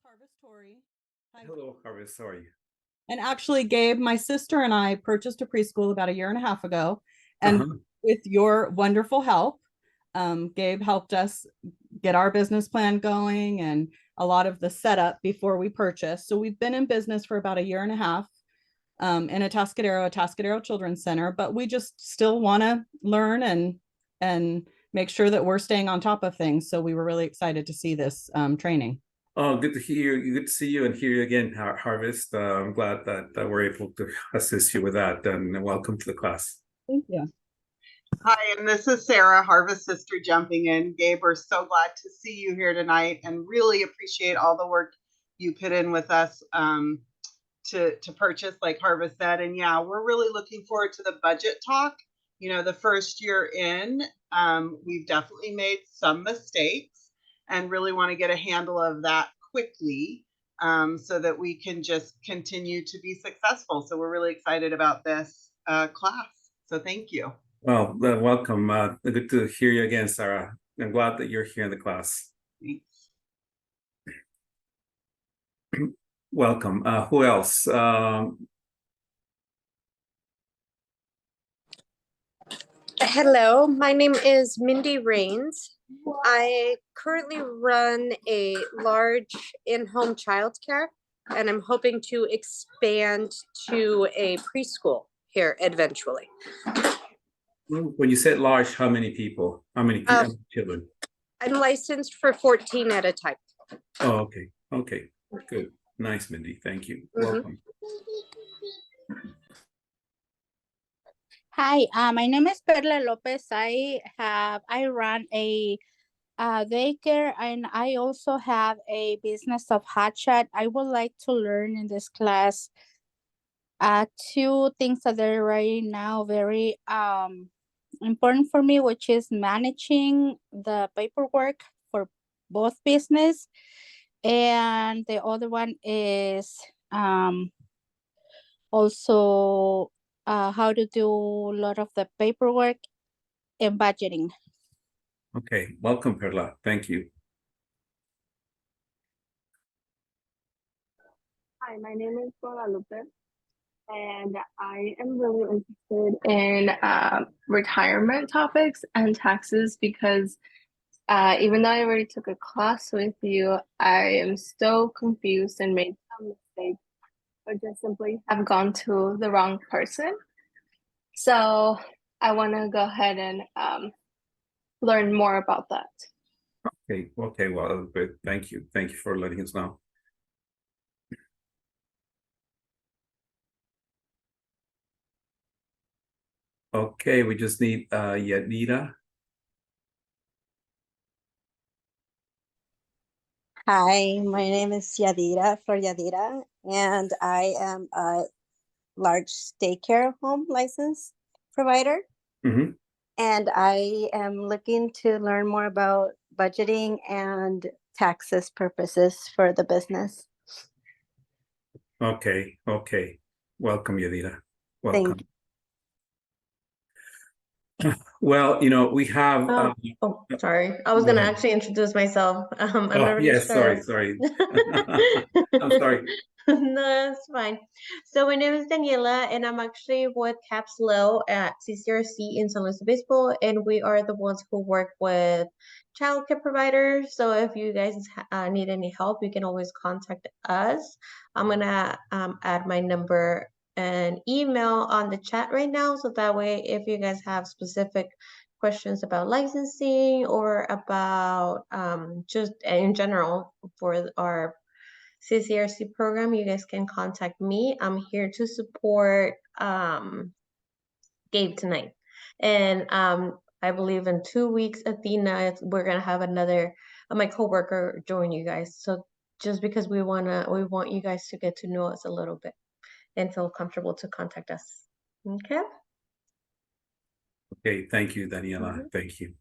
Harvest Tori. Hi. Hello, Harvest. How are you? And actually, Gabe, my sister and I purchased a preschool about a year and a half ago. And Uh-huh. with your wonderful help, Gabe helped us get our business plan going and a lot of the setup before we purchased. So we've been in business for about a year and a half in a Atascadero Children's Center, but we just still want to learn and make sure that we're staying on top of things. So we were really excited to see this training. Oh, good to hear you. Good to see you and hear you again, Harvest. I'm glad that we're able to assist you with that, and welcome to the class. Thank you. Hi, and this is Sarah, Harvest Sister, jumping in. Gabe, we're so glad to see you here tonight and really appreciate all the work you put in with us to purchase, like Harvest said. And yeah, we're really looking forward to the budget talk. You know, the first year in, we've definitely made some mistakes and really want to get a handle of that quickly so that we can just continue to be successful. So we're really excited about this class. So thank you. Well, welcome. Good to hear you again, Sarah. I'm glad that you're here in the class. Thanks. Welcome. Who else? Hello, my name is Mindy Rains. I currently run a large in-home childcare, and I'm hoping to expand to a preschool here eventually. When you said large, how many people? How many children? I'm licensed for 14 at a time. Oh, okay. Okay. Good. Nice, Mindy. Thank you. Welcome. Hi, my name is Perla Lopez. I run a daycare, and I also have a business of hot shot. I would like to learn in this class two things that are right now very important for me, which is managing the paperwork for both business, and the other one is also how to do a lot of the paperwork and budgeting. Okay, welcome, Perla. Thank you. Hi, my name is Guadalupe, and I am really interested in retirement topics and taxes because even though I already took a class with you, I am still confused and made some mistakes, or just simply have gone to the wrong person. So I want to go ahead and learn more about that. Okay, well, thank you. Thank you for letting us know. Okay, we just need Yadira. Hi, my name is Yadira, Flor Yadira, and I am a large daycare home license provider. Mm-hmm. And I am looking to learn more about budgeting and taxes purposes for the business. Okay. Welcome, Yadira. Welcome. Well, we have. Sorry. I was going to actually introduce myself. I'm not really yes, sure. sorry. I'm sorry. No, that's fine. So my name is Daniela, and I'm actually with CAPSLO at CCRC in San Luis Obispo, and we are the ones who work with childcare providers. So if you guys need any help, you can always contact us. I'm gonna add my number and email on the chat right now, so that way if you guys have specific questions about licensing or about just in general for our CCRC program, you guys can contact me. I'm here to support Gabe tonight. And I believe in 2 weeks, Athena, we're gonna have another my coworker join you guys. So just because we want you guys to get to know us a little bit and feel comfortable to contact us. Okay. Okay, thank you, Daniela. Thank you.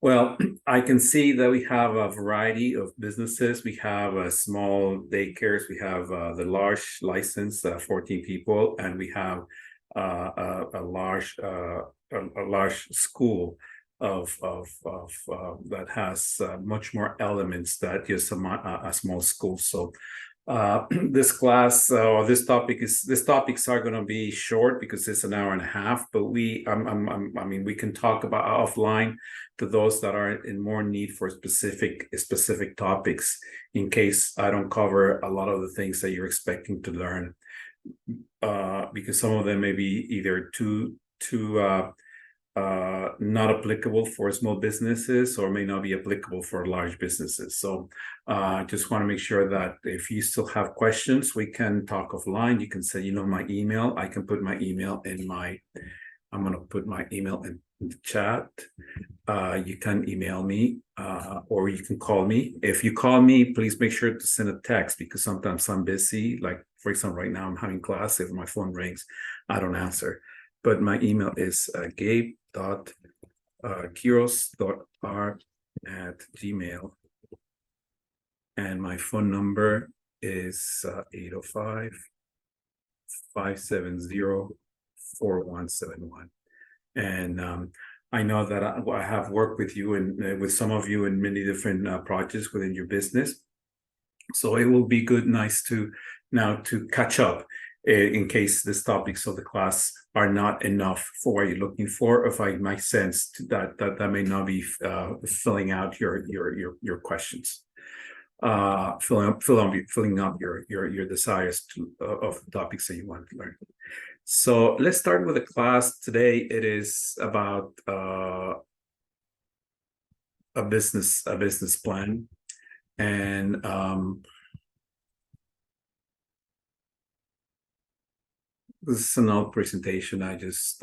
Well, I can see that we have a variety of businesses. We have small daycares. We have the large license, 14 people, and we have a large school. that has much more elements that just a small school. So this class or these topics are going to be short because it's an hour and a half, but I mean, we can talk about offline to those that are in more need for specific topics in case I don't cover a lot of the things that you're expecting to learn, because some of them may be either too not applicable for small businesses or may not be applicable for large businesses. So just want to make sure that if you still have questions, we can talk offline. You can say, you know, my email. I can put my email I'm going to put my email in the chat. You can email me or you can call me. If you call me, please make sure to send a text because sometimes I'm busy. Like, for example, right now I'm having class. If my phone rings, I don't answer. But my email is gabe.quiros.r@gmail. And my phone number is 805-570-4171. And I know that I have worked with you and with some of you in many different projects within your business. So it will be nice to catch up in case these topics of the class are not enough for what you're looking for. If I might sense that may not be filling out your questions, filling up your desires of the topics that you want to learn. So let's start with the class today. It is about a business plan, and this is an old presentation. I just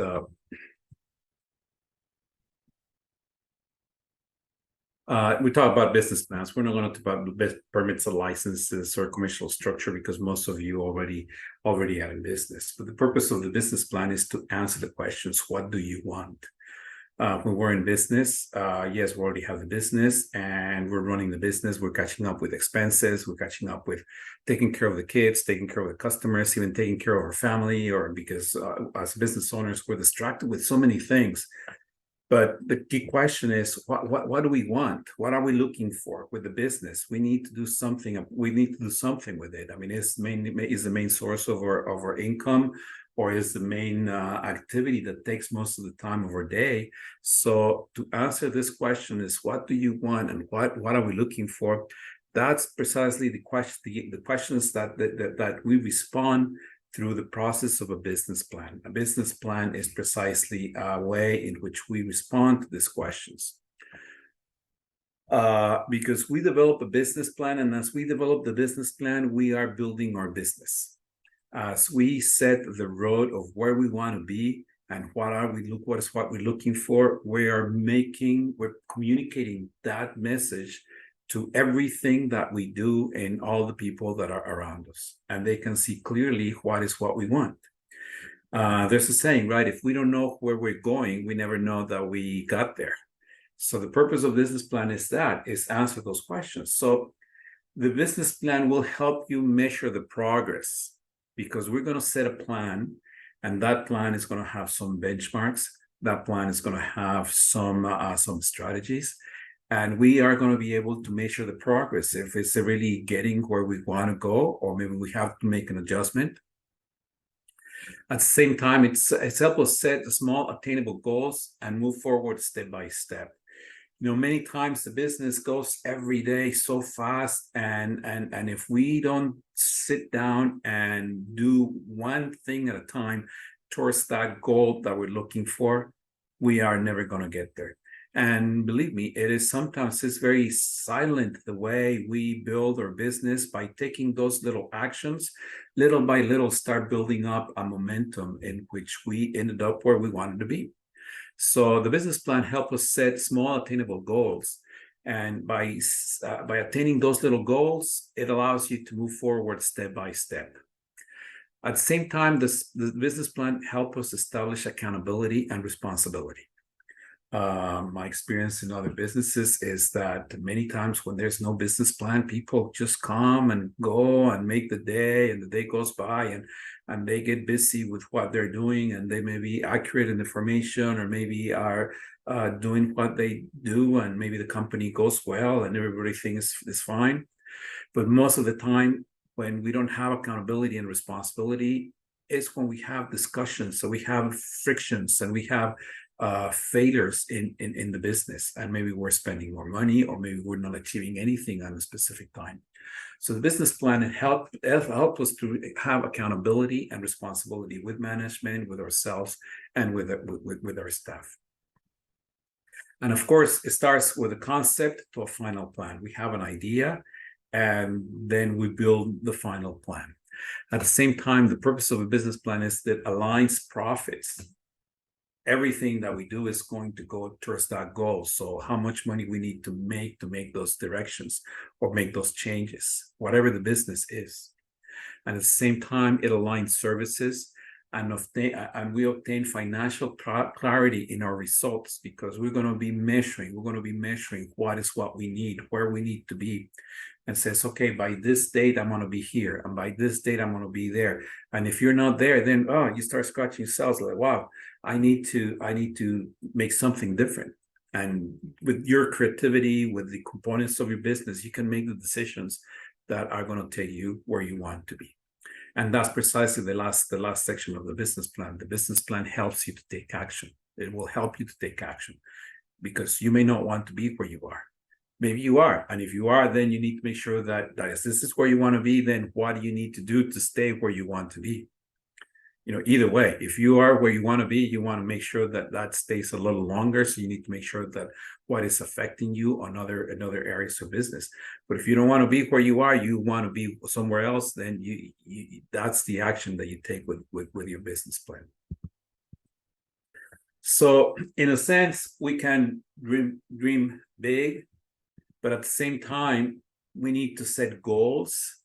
we talk about business plans. We're not going to talk about permits and licenses or commercial structure because most of you already are in business. But the purpose of the business plan is to answer the questions: what do you want? When we're in business, yes, we already have the business and we're running the business. We're catching up with expenses. We're catching up with taking care of the kids, taking care of the customers, even taking care of our family, or because as business owners, we're distracted with so many things. But the key question is, what do we want? What are we looking for with the business? We need to do something. We need to do something with it. I mean, is the main source of our income, or is the main activity that takes most of the time of our day? So to answer this question is, what do you want and what are we looking for? That's precisely the questions that we respond through the process of a business plan. A business plan is precisely a way in which we respond to these questions. Because we develop a business plan, and as we develop the business plan, we are building our business. As we set the road of where we want to be and what is what we're looking for, we're communicating that message to everything that we do and all the people that are around us, and they can see clearly what is what we want. There's a saying, right? If we don't know where we're going, we never know that we got there. So the purpose of business plan is answer those questions. So the business plan will help you measure the progress, because we're going to set a plan, and that plan is going to have some benchmarks. That plan is going to have some strategies. And we are going to be able to measure the progress, if it's really getting where we want to go, or maybe we have to make an adjustment. At the same time, it's help us set small attainable goals and move forward step by step. You know, many times the business goes every day so fast, and if we don't sit down and do one thing at a time towards that goal that we're looking for, we are never going to get there. And believe me, it's very silent the way we build our business. By taking those little actions, little by little, start building up a momentum in which we ended up where we wanted to be. So the business plan helps us set small attainable goals. And by attaining those little goals, it allows you to move forward step by step. At the same time, the business plan helps us establish accountability and responsibility. My experience in other businesses is that many times when there's no business plan, people just come and go and make the day, and the day goes by, and they get busy with what they're doing, and they may be accurate in information, or maybe are doing what they do, and maybe the company goes well and everybody thinks is fine. But most of the time, when we don't have accountability and responsibility, is when we have discussions. So we have frictions and we have failures in the business, and maybe we're spending more money, or maybe we're not achieving anything on a specific time. So the business plan helped us to have accountability and responsibility with management, with ourselves, and with our staff. And of course, it starts with a concept to a final plan. We have an idea, and then we build the final plan. At the same time, the purpose of a business plan is that aligns profits. Everything that we do is going to go towards that goal. So how much money we need to make those directions or make those changes, whatever the business is. And at the same time, it aligns services, and we obtain financial clarity in our results, because we're going to be measuring what we need, where we need to be, and says, okay, by this date I'm going to be here, and by this date I'm going to be there. And if you're not there, then you start scratching yourselves like, wow, I need to make something different. And with your creativity, with the components of your business, you can make the decisions that are going to take you where you want to be. And that's precisely the last section of the business plan. The business plan helps you to take action. It will help you to take action, because you may not want to be where you are. Maybe you are. And if you are, then you need to make sure that if this is where you want to be, then what do you need to do to stay where you want to be? Either way, if you are where you want to be, you want to make sure that stays a little longer. So you need to make sure that what is affecting you on other areas of business. But if you don't want to be where you are, you want to be somewhere else, then that's the action that you take with your business plan. So in a sense, we can dream big, but at the same time, we need to set goals,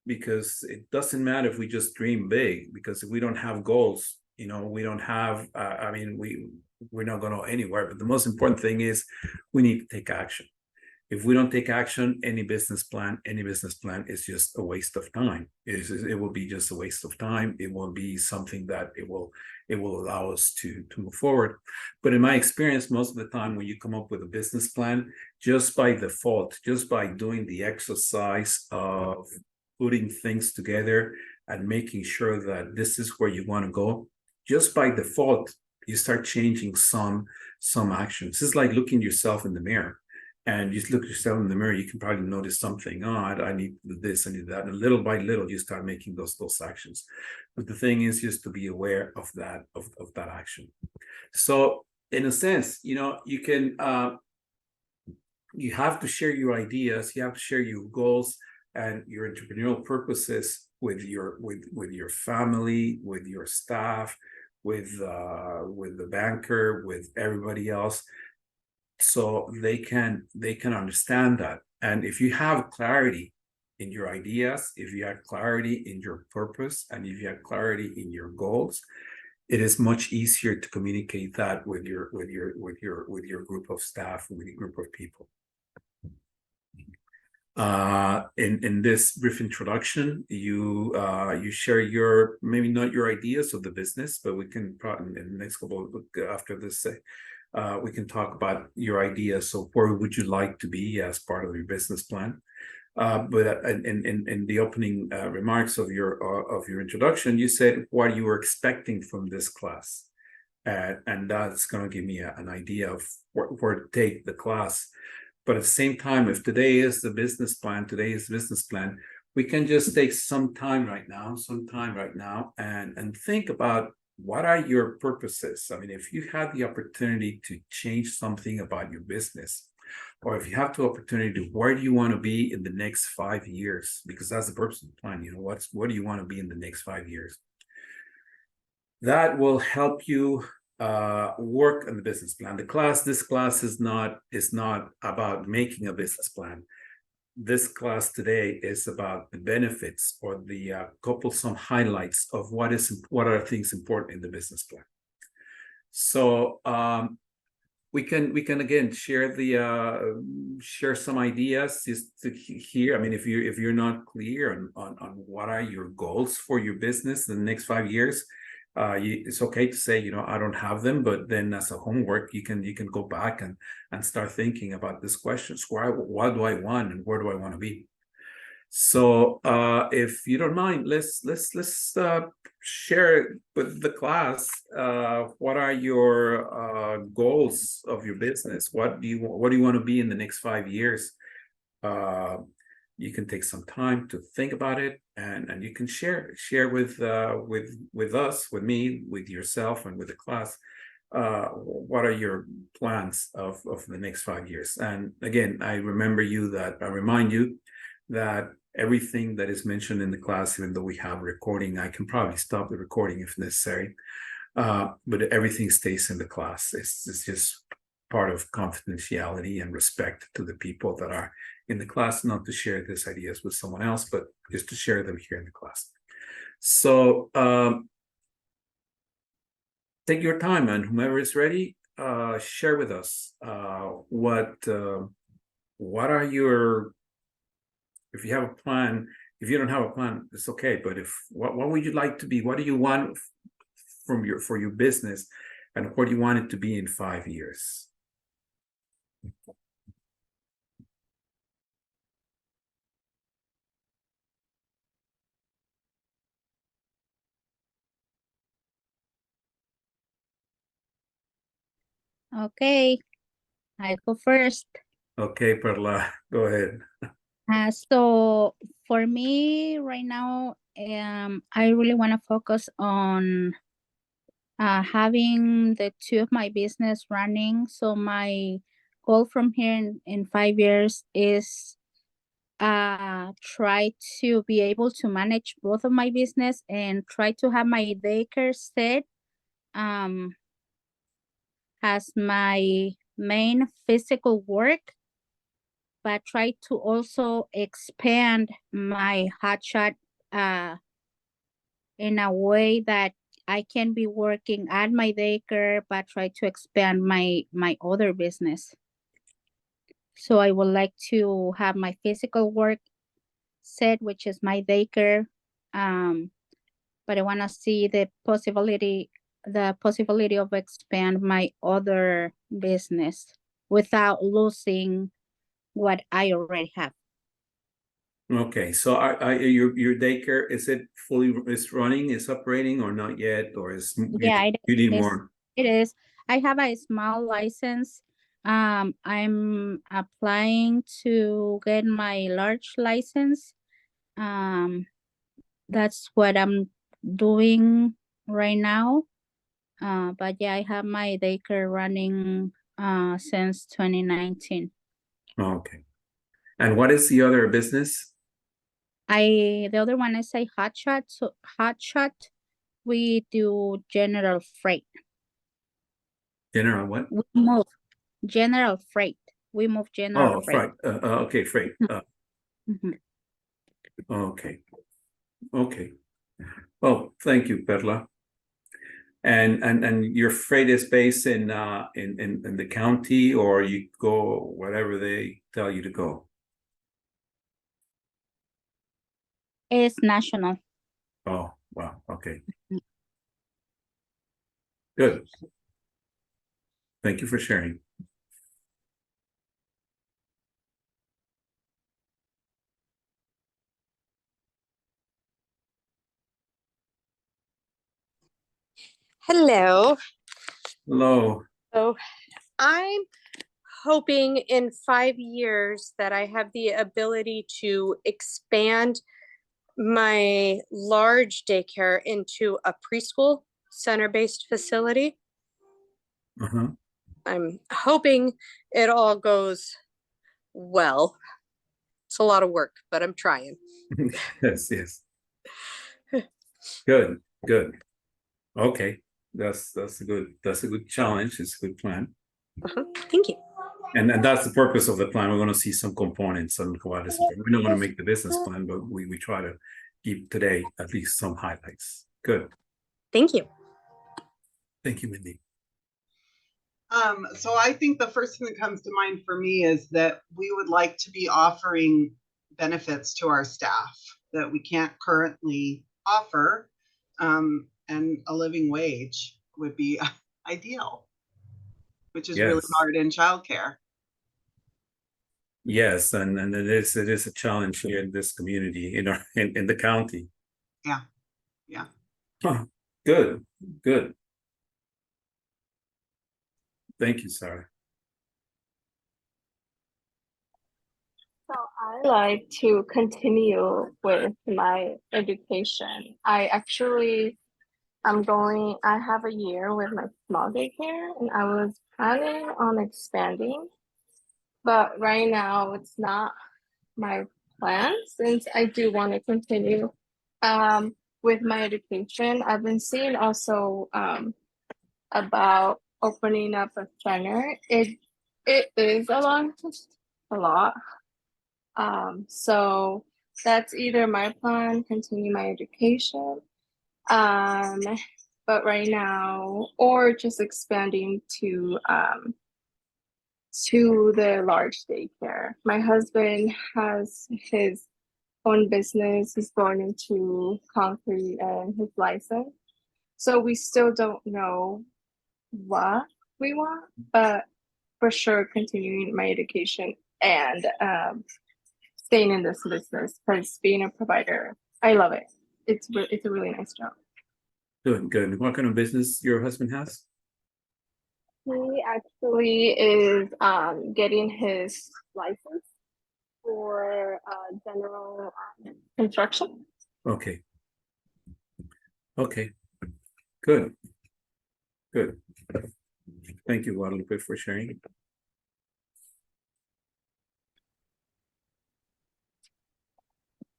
because it doesn't matter if we just dream big, because if we don't have goals, we don't have, we're not going to go anywhere. But the most important thing is we need to take action. If we don't take action, any business plan is just a waste of time. It will be just a waste of time. It will be something that it will allow us to move forward. But in my experience, most of the time when you come up with a business plan, just by default, just by doing the exercise of putting things together and making sure that this is where you want to go, just by default, you start changing some actions. It's like looking yourself in the mirror. And you look yourself in the mirror, you can probably notice something. I need this, I need that. And little by little, you start making those actions. But the thing is just to be aware of that action. So in a sense, you can, you have to share your ideas, you have to share your goals and your entrepreneurial purposes with your family, with your staff, with the banker, with everybody else, so they can understand that. And if you have clarity in your ideas, if you have clarity in your purpose, and if you have clarity in your goals, it is much easier to communicate that with your group of staff, with your group of people. In this brief introduction, you share maybe not your ideas of the business, but we can probably in the next couple after this we can talk about your ideas. So where would you like to be as part of your business plan? But in the opening remarks of your introduction, you said what you were expecting from this class, and that's going to give me an idea of where to take the class. But at the same time, if today is the business plan, we can just take some time right now, and think about what are your purposes. I mean, if you had the opportunity to change something about your business, or if you have the opportunity to, where do you want to be in the next 5 years? Because that's the purpose of the plan. What do you want to be in the next 5 years? That will help you work on the business plan. This class is not about making a business plan. This class today is about the benefits, or the some highlights of what are things important in the business plan. So we can again share some ideas just to hear. I mean, if you're not clear on what are your goals for your business in the next 5 years, It's okay to say, I don't have them, but then as a homework, you can go back and start thinking about these questions. What do I want and where do I want to be? So if you don't mind, let's share with the class what are your goals of your business? What do you want to be in the next 5 years? You can take some time to think about it, and you can share with us, with me, with yourself, and with the class. What are your plans of the next 5 years? And again, I remind you that everything that is mentioned in the class, even though we have recording, I can probably stop the recording if necessary. But everything stays in the class. It's just part of confidentiality and respect to the people that are in the class, not to share these ideas with someone else, but just to share them here in the class. So take your time, and whomever is ready, share with us what are your, if you have a plan. If you don't have a plan, it's okay, but what would you like to be? What do you want for your business, and what do you want it to be in 5 years? Okay, I go first. Okay, Perla, go ahead. So for me right now, I really want to focus on having the two of my business running. So my goal from here in 5 years is try to be able to manage both of my business and try to have my daycare set as my main physical work, but try to also expand my hotshot in a way that I can be working at my daycare, but try to expand my other business. So I would like to have my physical work set, which is my daycare, but I want to see the possibility of expand my other business without losing what I already have. Okay, so your daycare, is it running, is operating, or not yet, or Yeah, you need more? It is. I have a small license. I'm applying to get my large license. That's what I'm doing right now. But yeah, I have my daycare running since 2019. Okay. And what is the other business? The other one is a hotshot. So hotshot, we do general freight. General what? We move general freight. We move general freight. Freight. Okay, freight. Mhm. Okay. Okay. Well, thank you, Perla. And your freight is based in the county, or you go wherever they tell you to go? It's national. Oh, wow. Okay. Good. Thank you for sharing. Hello. Hello. So I'm hoping in 5 years that I have the ability to expand my large daycare into a preschool center-based facility. Uh-huh. I'm hoping it all goes well. It's a lot of work, but I'm trying. Yes, yes. Good, good. Okay. That's a good challenge. It's a good plan. Thank you. And that's the purpose of the plan. We're going to see some components on what is. We're not going to make the business plan, but we try to keep today at least some highlights. Good. Thank you. Thank you, Mindy. So I think the first thing that comes to mind for me is that we would like to be offering benefits to our staff that we can't currently offer. and a living wage would be ideal, which is really Yes, hard in childcare. yes, and it is a challenge here in this community, in the county. Yeah, yeah. Huh. Good, good. Thank you, Sarah. So I like to continue with my education. I have a year with my small daycare and I was planning on expanding, but right now it's not my plan since I do want to continue with my education. I've been seeing also about opening up a center. It is a lot. So that's either my plan, continue my education, um, but right now, or just expanding to the large daycare. My husband has his own business. He's going into concrete and his license. So we still don't know what we want, but for sure continuing my education and staying in this business because being a provider, I love it. It's a really nice job. Good, good. What kind of business your husband has? He actually is getting his license for general construction. Okay. Okay. Good. Good. Thank you, Guadalupe, for sharing.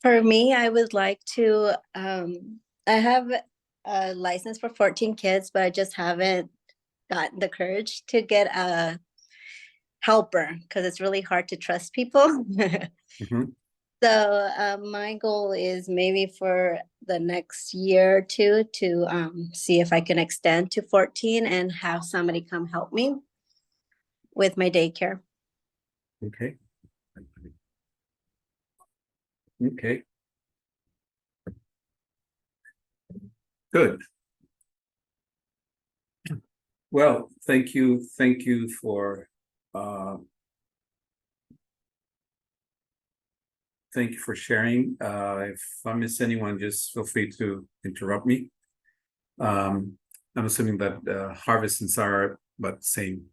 For me, I would like to, I have a license for 14 kids, but I just haven't gotten the courage to get a helper because it's really hard to trust people. Mhm. So my goal is maybe for the next year or two to see if I can extend to 14 and have somebody come help me with my daycare. Okay. Okay. Good. Well, thank you for thank you for sharing. If I miss anyone, just feel free to interrupt me. I'm assuming that Harvest and Sarah are about the same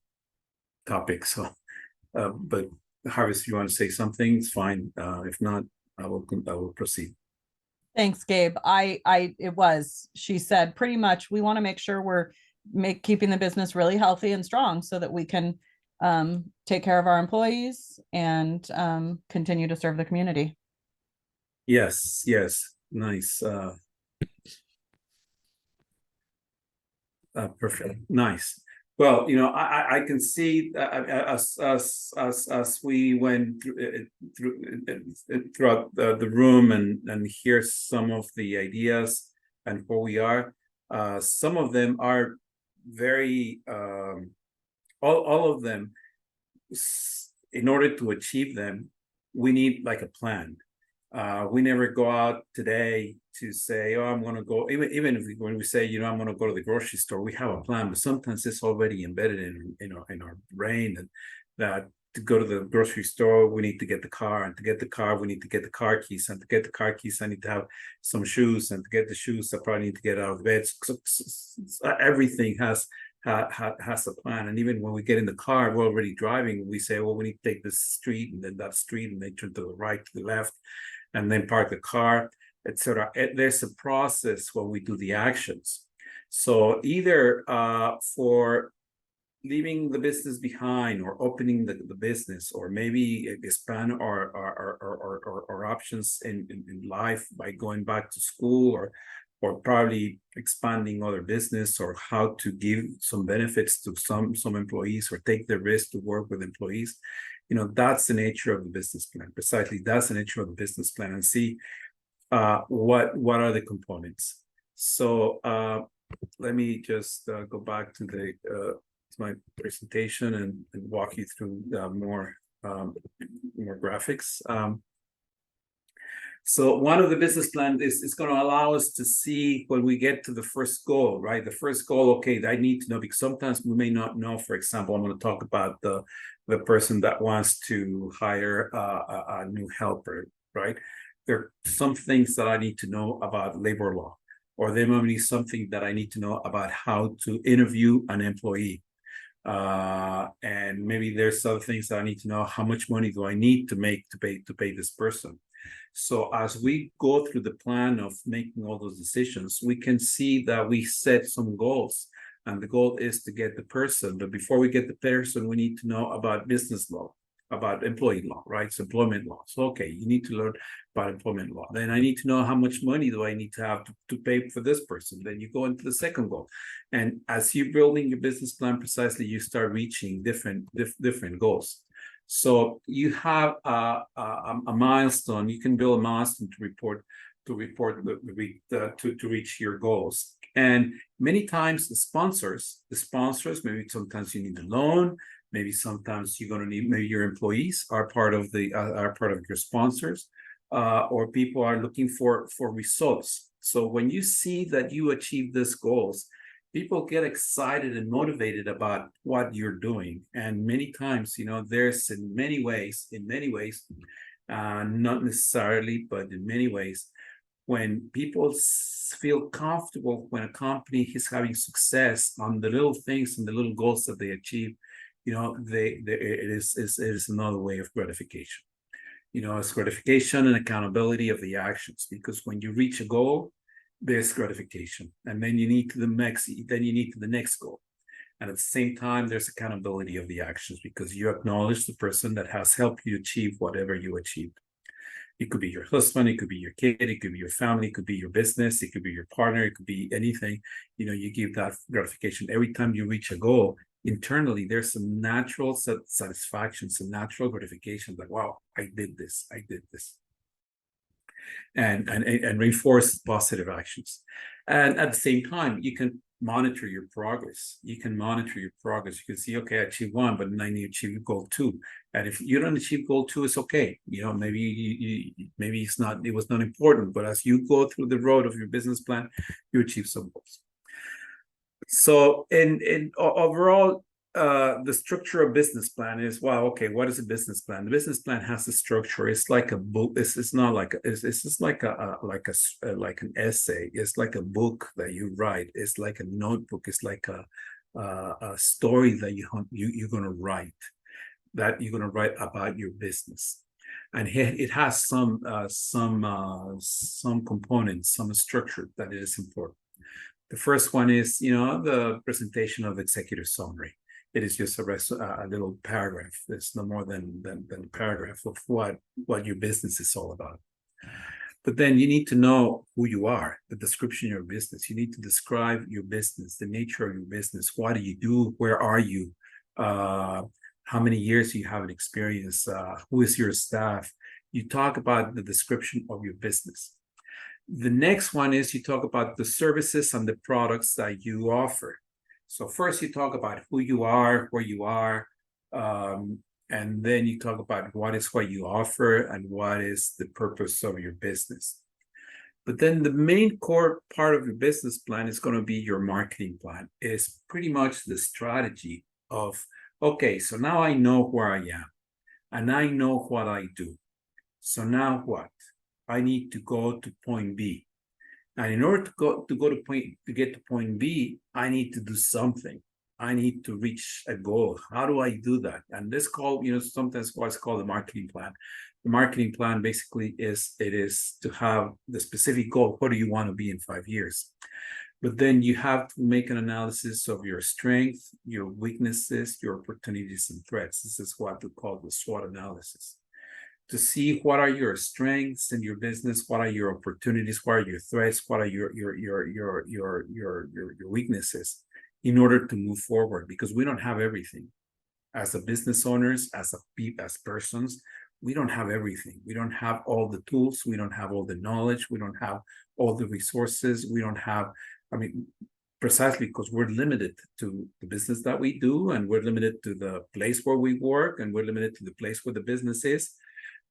topic, so but Harvest, if you want to say something, it's fine. If not, I will proceed. Thanks, Gabe. She said pretty much, we want to make sure we're keeping the business really healthy and strong so that we can take care of our employees and continue to serve the community. Yes, yes, nice. Perfect, nice. Well, I can see as we went throughout the room and hear some of the ideas and where we are. Some of them are very all of them. In order to achieve them, we need like a plan. We never go out today to say, oh, I'm going to go, even if when we say, I'm going to go to the grocery store, we have a plan, but sometimes it's already embedded in our brain that to go to the grocery store, we need to get the car, and to get the car, we need to get the car keys, and to get the car keys, I need to have some shoes, and to get the shoes, I probably need to get out of bed. So everything has a plan. And even when we get in the car, we're already driving, we say, well, we need to take this street and then that street, and then turn to the right, to the left, and then park the car, etc. There's a process when we do the actions. So either for leaving the business behind or opening the business, or maybe expand our options in life by going back to school, or probably expanding other business, or how to give some benefits to some employees, or take the risk to work with employees. That's the nature of the business plan. Precisely, that's the nature of the business plan, and see what are the components. So let me just go back to my presentation and walk you through more graphics. So one of the business plans is going to allow us to see when we get to the first goal, right? The first goal, okay, I need to know, because sometimes we may not know. For example, I'm going to talk about the person that wants to hire a new helper, right? There are some things that I need to know about labor law, or there may be something that I need to know about how to interview an employee. And maybe there's other things that I need to know. How much money do I need to make to pay this person? So as we go through the plan of making all those decisions, we can see that we set some goals, and the goal is to get the person. But before we get the person, we need to know about business law, about employee law, right? So employment law. So, okay, you need to learn about employment law. Then I need to know how much money do I need to have to pay for this person. Then you go into the second goal. And as you're building your business plan precisely, you start reaching different goals. So you have a milestone. You can build a milestone to reach your goals. And many times the sponsors, maybe sometimes you need a loan, maybe sometimes you're going to need, maybe your employees are part of your sponsors, or people are looking for results. So when you see that you achieve these goals, people get excited and motivated about what you're doing. And many times, there's in many ways, not necessarily, but in many ways, when people feel comfortable when a company is having success on the little things and the little goals that they achieve, it is another way of gratification. It's gratification and accountability of the actions, because when you reach a goal, there's gratification, and then you need to the next goal. And at the same time, there's accountability of the actions, because you acknowledge the person that has helped you achieve whatever you achieved. It could be your husband, it could be your kid, it could be your family, it could be your business, it could be your partner, it could be anything. You give that gratification every time you reach a goal. Internally, there's some natural satisfaction, some natural gratification, like, wow, I did this. And reinforce positive actions. And at the same time, you can monitor your progress. You can see, okay, I achieved one, but then I need to achieve goal 2. And if you don't achieve goal 2, it's okay. Maybe it was not important, but as you go through the road of your business plan, you achieve some goals. So in overall, the structure of business plan is, well, okay, what is a business plan? The business plan has a structure. It's like a book. It's not like it's just like an essay. It's like a book that you write. It's like a notebook. It's like a story that you're going to write, about your business. And it has some components, some structure that is important. The first one is, the presentation of executive summary. It is just a little paragraph. It's no more than a paragraph of what your business is all about. But then you need to know who you are, the description of your business. You need to describe your business, the nature of your business. What do you do? Where are you? How many years do you have an experience? Who is your staff? You talk about the description of your business. The next one is you talk about the services and the products that you offer. So first you talk about who you are, where you are, and then you talk about what you offer and what is the purpose of your business. But then the main core part of your business plan is going to be your marketing plan. It's pretty much the strategy of, okay, so now I know where I am and I know what I do. So now what? I need to go to point B. And in order to get to point B, I need to do something. I need to reach a goal. How do I do that? And this sometimes what's called the marketing plan. The marketing plan basically is to have the specific goal. What do you want to be in 5 years? But then you have to make an analysis of your strengths, your weaknesses, your opportunities and threats. This is what we call the SWOT analysis. To see what are your strengths in your business, what are your opportunities, what are your threats, what are your weaknesses, in order to move forward. Because we don't have everything. As a business owners, as persons, we don't have everything. We don't have all the tools. We don't have all the knowledge. We don't have all the resources. We don't have, precisely because we're limited to the business that we do, and we're limited to the place where we work, and we're limited to the place where the business is.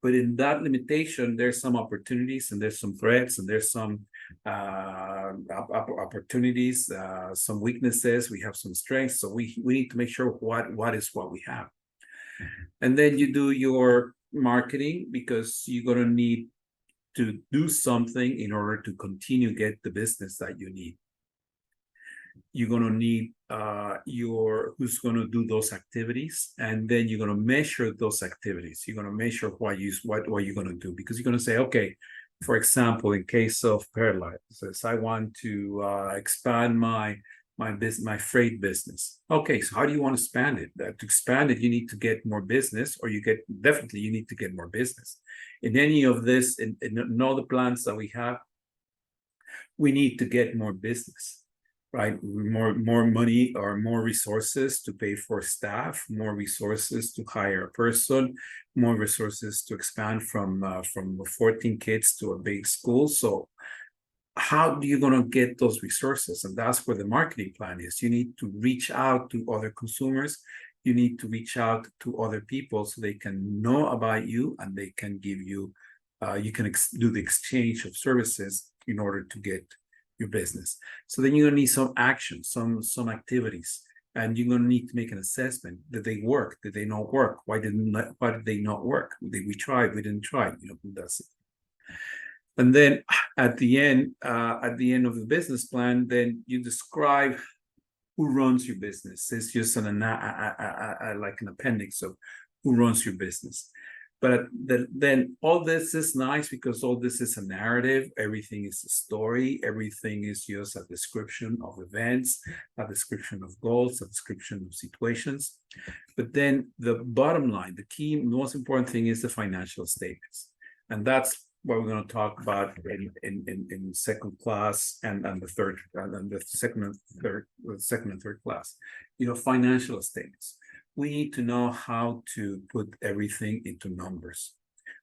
But in that limitation, there's some opportunities and there's some threats and there's some opportunities, some weaknesses. We have some strengths. So we need to make sure what is what we have. And then you do your marketing, because you're going to need to do something in order to continue get the business that you need. You're going to need who's going to do those activities, and then you're going to measure those activities. You're going to measure what you're going to do, because you're going to say, okay, for example, in case of paralysis, I want to expand my freight business. Okay, so how do you want to expand it? To expand it, you need to get more business, or you need to get more business. In any of this, in all the plans that we have, we need to get more business, right? More money or more resources to pay for staff, more resources to hire a person, more resources to expand from 14 kids to a big school. So how do you going to get those resources? And that's where the marketing plan is. You need to reach out to other consumers. You need to reach out to other people so they can know about you, and they can give you, you can do the exchange of services in order to get your business. So then you're going to need some action, some activities, and you're going to need to make an assessment. Did they work? Did they not work? Why did they not work? We tried, we didn't try, that's it. And then at the end of the business plan, then you describe who runs your business. It's just like an appendix of who runs your business. But then all this is nice, because all this is a narrative. Everything is a story. Everything is just a description of events, a description of goals, a description of situations. But then the bottom line, the key, most important thing is the financial statements. And that's what we're going to talk about in second class and the third, and the second and third class. Financial statements. We need to know how to put everything into numbers.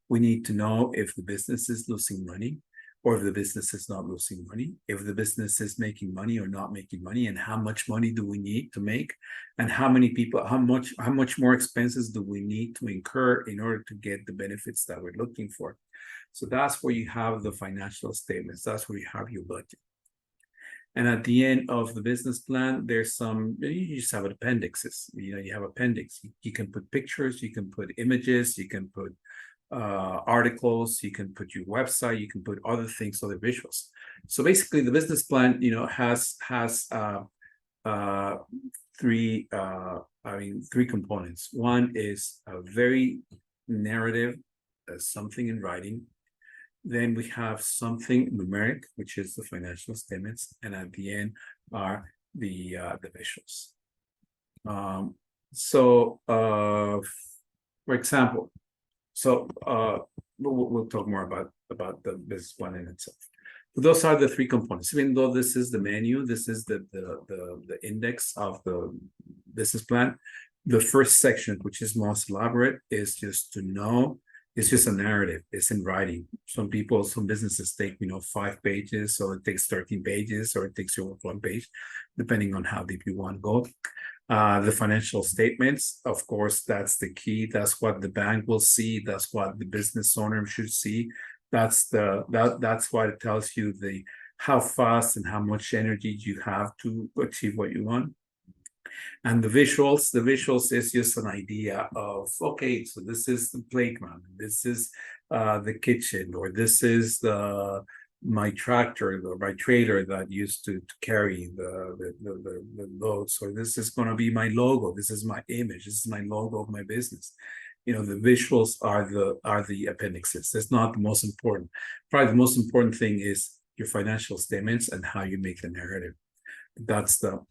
We need to know if the business is losing money, or if the business is not losing money, if the business is making money or not making money, and how much money do we need to make, and how much more expenses do we need to incur in order to get the benefits that we're looking for. So that's where you have the financial statements. That's where you have your budget. And at the end of the business plan, you just have appendixes. You have appendix. You can put pictures, you can put images, you can put articles, you can put your website, you can put other things, other visuals. So basically the business plan, has three components. One is a very narrative, something in writing. Then we have something numeric, which is the financial statements, and at the end are the visuals. For example, we'll talk more about the business plan in itself. But those are the three components. Even though this is the menu, this is the index of the business plan. The first section, which is most elaborate, is just to know. It's just a narrative. It's in writing. Some businesses take, 5 pages, or it takes 13 pages, or it takes you 1 page, depending on how deep you want to go. The financial statements, of course, that's the key. That's what the bank will see. That's what the business owner should see. That's what it tells you how fast and how much energy you have to achieve what you want. And the visuals is just an idea of, okay, so this is the playground, this is the kitchen, or this is my tractor or my trailer that used to carry the loads, or this is going to be my logo, this is my image, this is my logo of my business. The visuals are the appendixes. That's not the most important. Probably the most important thing is your financial statements and how you make the narrative. That's the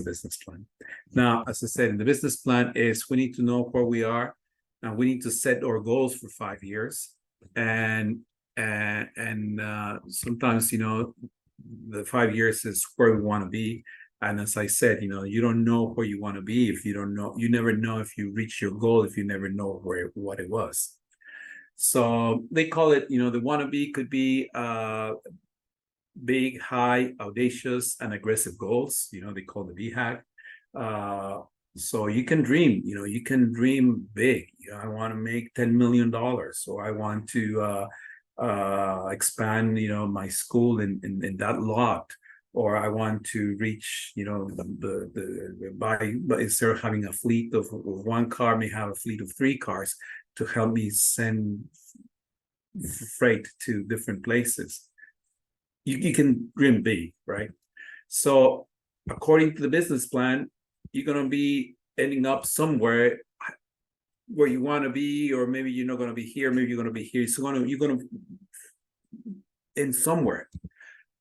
business plan. Now, as I said, in the business plan is we need to know where we are, and we need to set our goals for 5 years. And sometimes, the 5 years is where we want to be. And as I said, you don't know where you want to be if you don't know. You never know if you reach your goal if you never know what it was. So they call it, the wannabe could be big, high, audacious, and aggressive goals. They call the BHAG. So you can dream, you can dream big. I want to make $10 million, or I want to expand, my school in that lot, or I want to reach, by instead of having a fleet of one car, may have a fleet of 3 cars to help me send freight to different places. You can dream big, right? So according to the business plan, you're going to be ending up somewhere where you want to be, or maybe you're not going to be here, maybe you're going to be here. So you're going to end somewhere.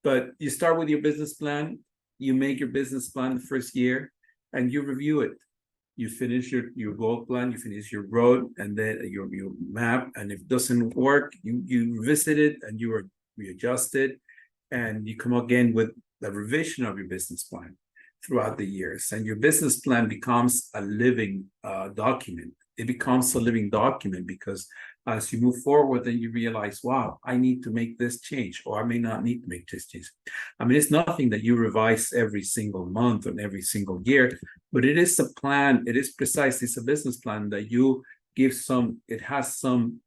But you start with your business plan, you make your business plan the first year, and you review it. You finish your goal plan, you finish your road, and then your map. And if it doesn't work, you revisit it and you readjust it, and you come again with the revision of your business plan throughout the years. And your business plan becomes a living document. It becomes a living document because as you move forward, then you realize, wow, I need to make this change, or I may not need to make this change. I mean, it's nothing that you revise every single month or every single year, but it is a plan. It is precisely, it's a business plan that you give it has some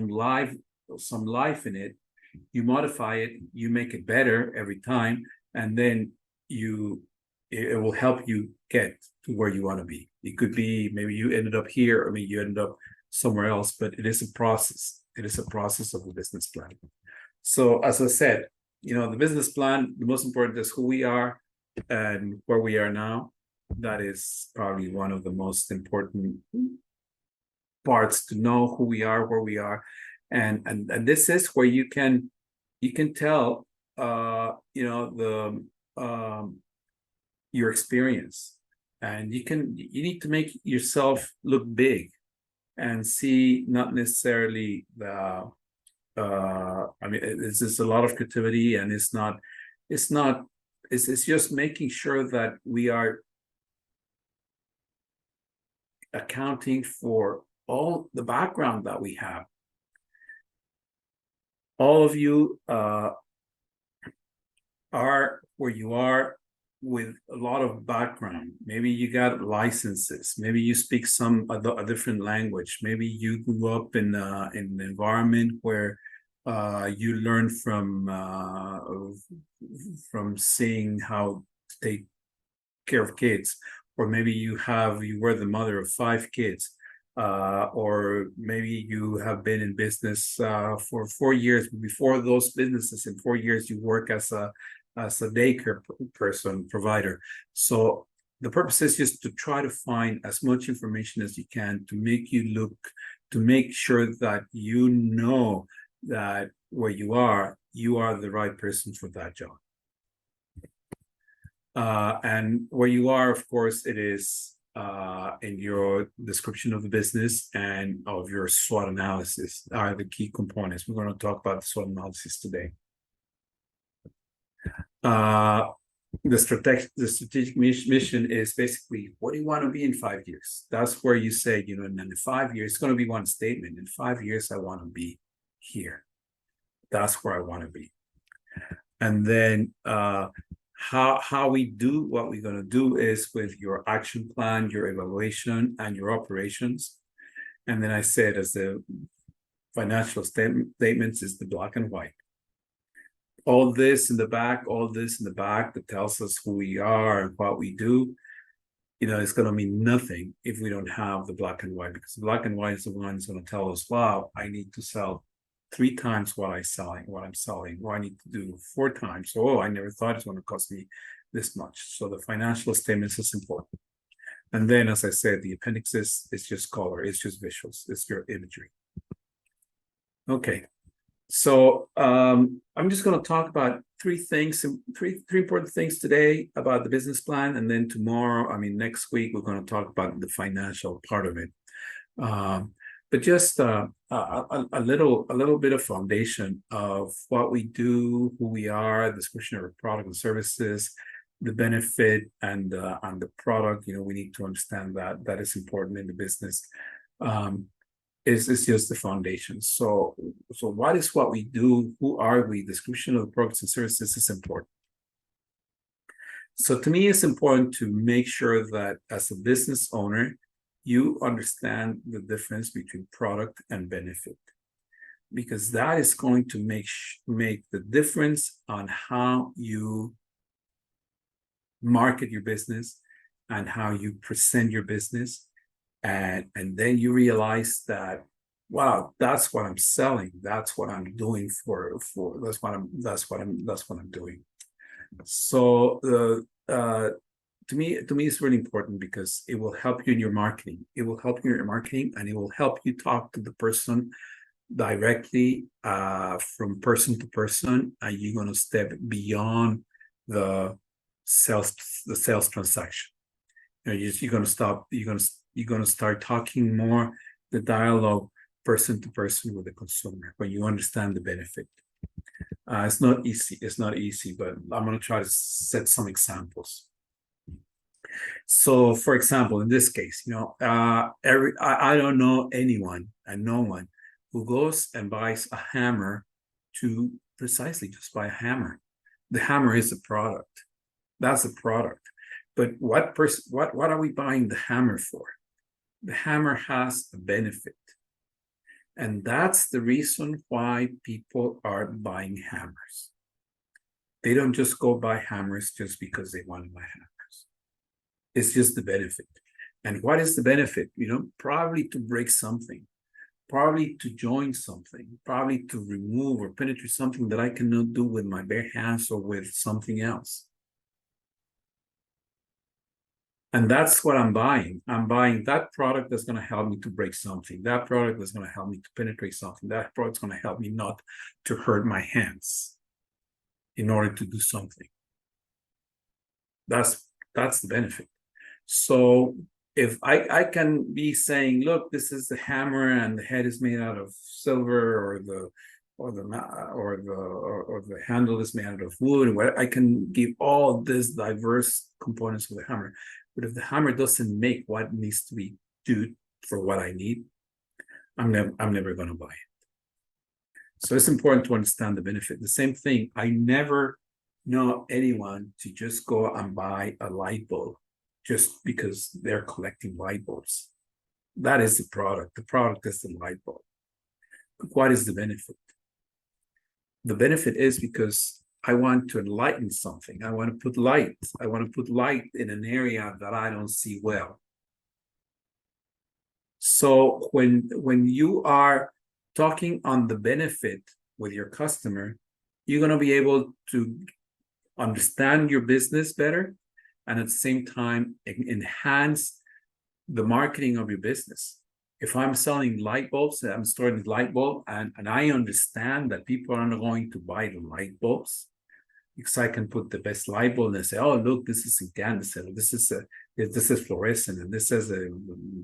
life in it. You modify it, you make it better every time, and then it will help you get to where you want to be. It could be maybe you ended up here, or maybe you ended up somewhere else, but it is a process. It is a process of a business plan. So as I said, the business plan, the most important is who we are and where we are now. That is probably one of the most important parts, to know who we are, where we are. And this is where you can tell your experience, and you need to make yourself look big and see, not necessarily it's just a lot of creativity, and it's just making sure that we are accounting for all the background that we have. All of you are where you are with a lot of background. Maybe you got licenses. Maybe you speak a different language. Maybe you grew up in an environment where you learn from seeing how to take care of kids, or maybe you were the mother of 5 kids. Or maybe you have been in business for 4 years. Before those businesses, in 4 years, you work as a daycare provider. So the purpose is just to try to find as much information as you can to make sure that that where you are the right person for that job. And where you are, of course, it is in your description of the business and of your SWOT analysis are the key components. We're going to talk about the SWOT analysis today. The strategic mission is basically, what do you want to be in 5 years? That's where you say, and in 5 years, it's going to be one statement. In 5 years, I want to be here. That's where I want to be. And then how we do what we're going to do is with your action plan, your evaluation, and your operations. And then I said, as the financial statements is the black and white. All this in the back that tells us who we are and what we do, it's going to mean nothing if we don't have the black and white, because the black and white is the one that's going to tell us, wow, I need to sell 3 times what I'm selling, or I need to do 4 times. Oh, I never thought it's going to cost me this much. So the financial statements is important. And then, as I said, the appendixes is just color, it's just visuals, it's your imagery. Okay. So I'm just going to talk about 3 things, three important things today about the business plan, and then next week we're going to talk about the financial part of it. But just a little bit of foundation of what we do, who we are, description of our product and services, the benefit, and the product. We need to understand that is important in the business. Is just the foundation. So what is what we do? Who are we? Description of the products and services is important. So to me, it's important to make sure that as a business owner, you understand the difference between product and benefit, because that is going to make the difference on how you market your business and how you present your business. And then you realize that, wow, that's what I'm selling. That's what I'm doing that's what I'm doing. So to me, it's really important because it will help you in your marketing. It will help you in your marketing, and it will help you talk to the person directly from person to person, and you're going to step beyond the sales transaction. You're going to stop. You're going to start talking more the dialogue person to person with the consumer when you understand the benefit. It's not easy. It's not easy, but I'm going to try to set some examples. So, for example, in this case, I don't know anyone, and no one who goes and buys a hammer to precisely just buy a hammer. The hammer is a product. That's a product. But what are we buying the hammer for? The hammer has a benefit. And that's the reason why people are buying hammers. They don't just go buy hammers just because they want to buy hammers. It's just the benefit. And what is the benefit? Probably to break something, probably to join something, probably to remove or penetrate something that I cannot do with my bare hands or with something else. And that's what I'm buying. I'm buying that product that's going to help me to break something. That product that's going to help me to penetrate something. That product's going to help me not to hurt my hands in order to do something. That's the benefit. So if I can be saying, look, this is the hammer and the head is made out of silver, or the handle is made out of wood, and I can give all these diverse components of the hammer. But if the hammer doesn't make what needs to be do for what I need, I'm never going to buy it. So it's important to understand the benefit. The same thing, I never know anyone to just go and buy a light bulb just because they're collecting light bulbs. That is the product. The product is the light bulb. But what is the benefit? The benefit is because I want to enlighten something. I want to put light. I want to put light in an area that I don't see well. So when you are talking on the benefit with your customer, you're going to be able to understand your business better, and at the same time enhance the marketing of your business. If I'm selling light bulbs, I'm storing the light bulb, and I understand that people are not going to buy the light bulbs, because I can put the best light bulb and say, oh, look, this is incandescent, this is fluorescent, and this is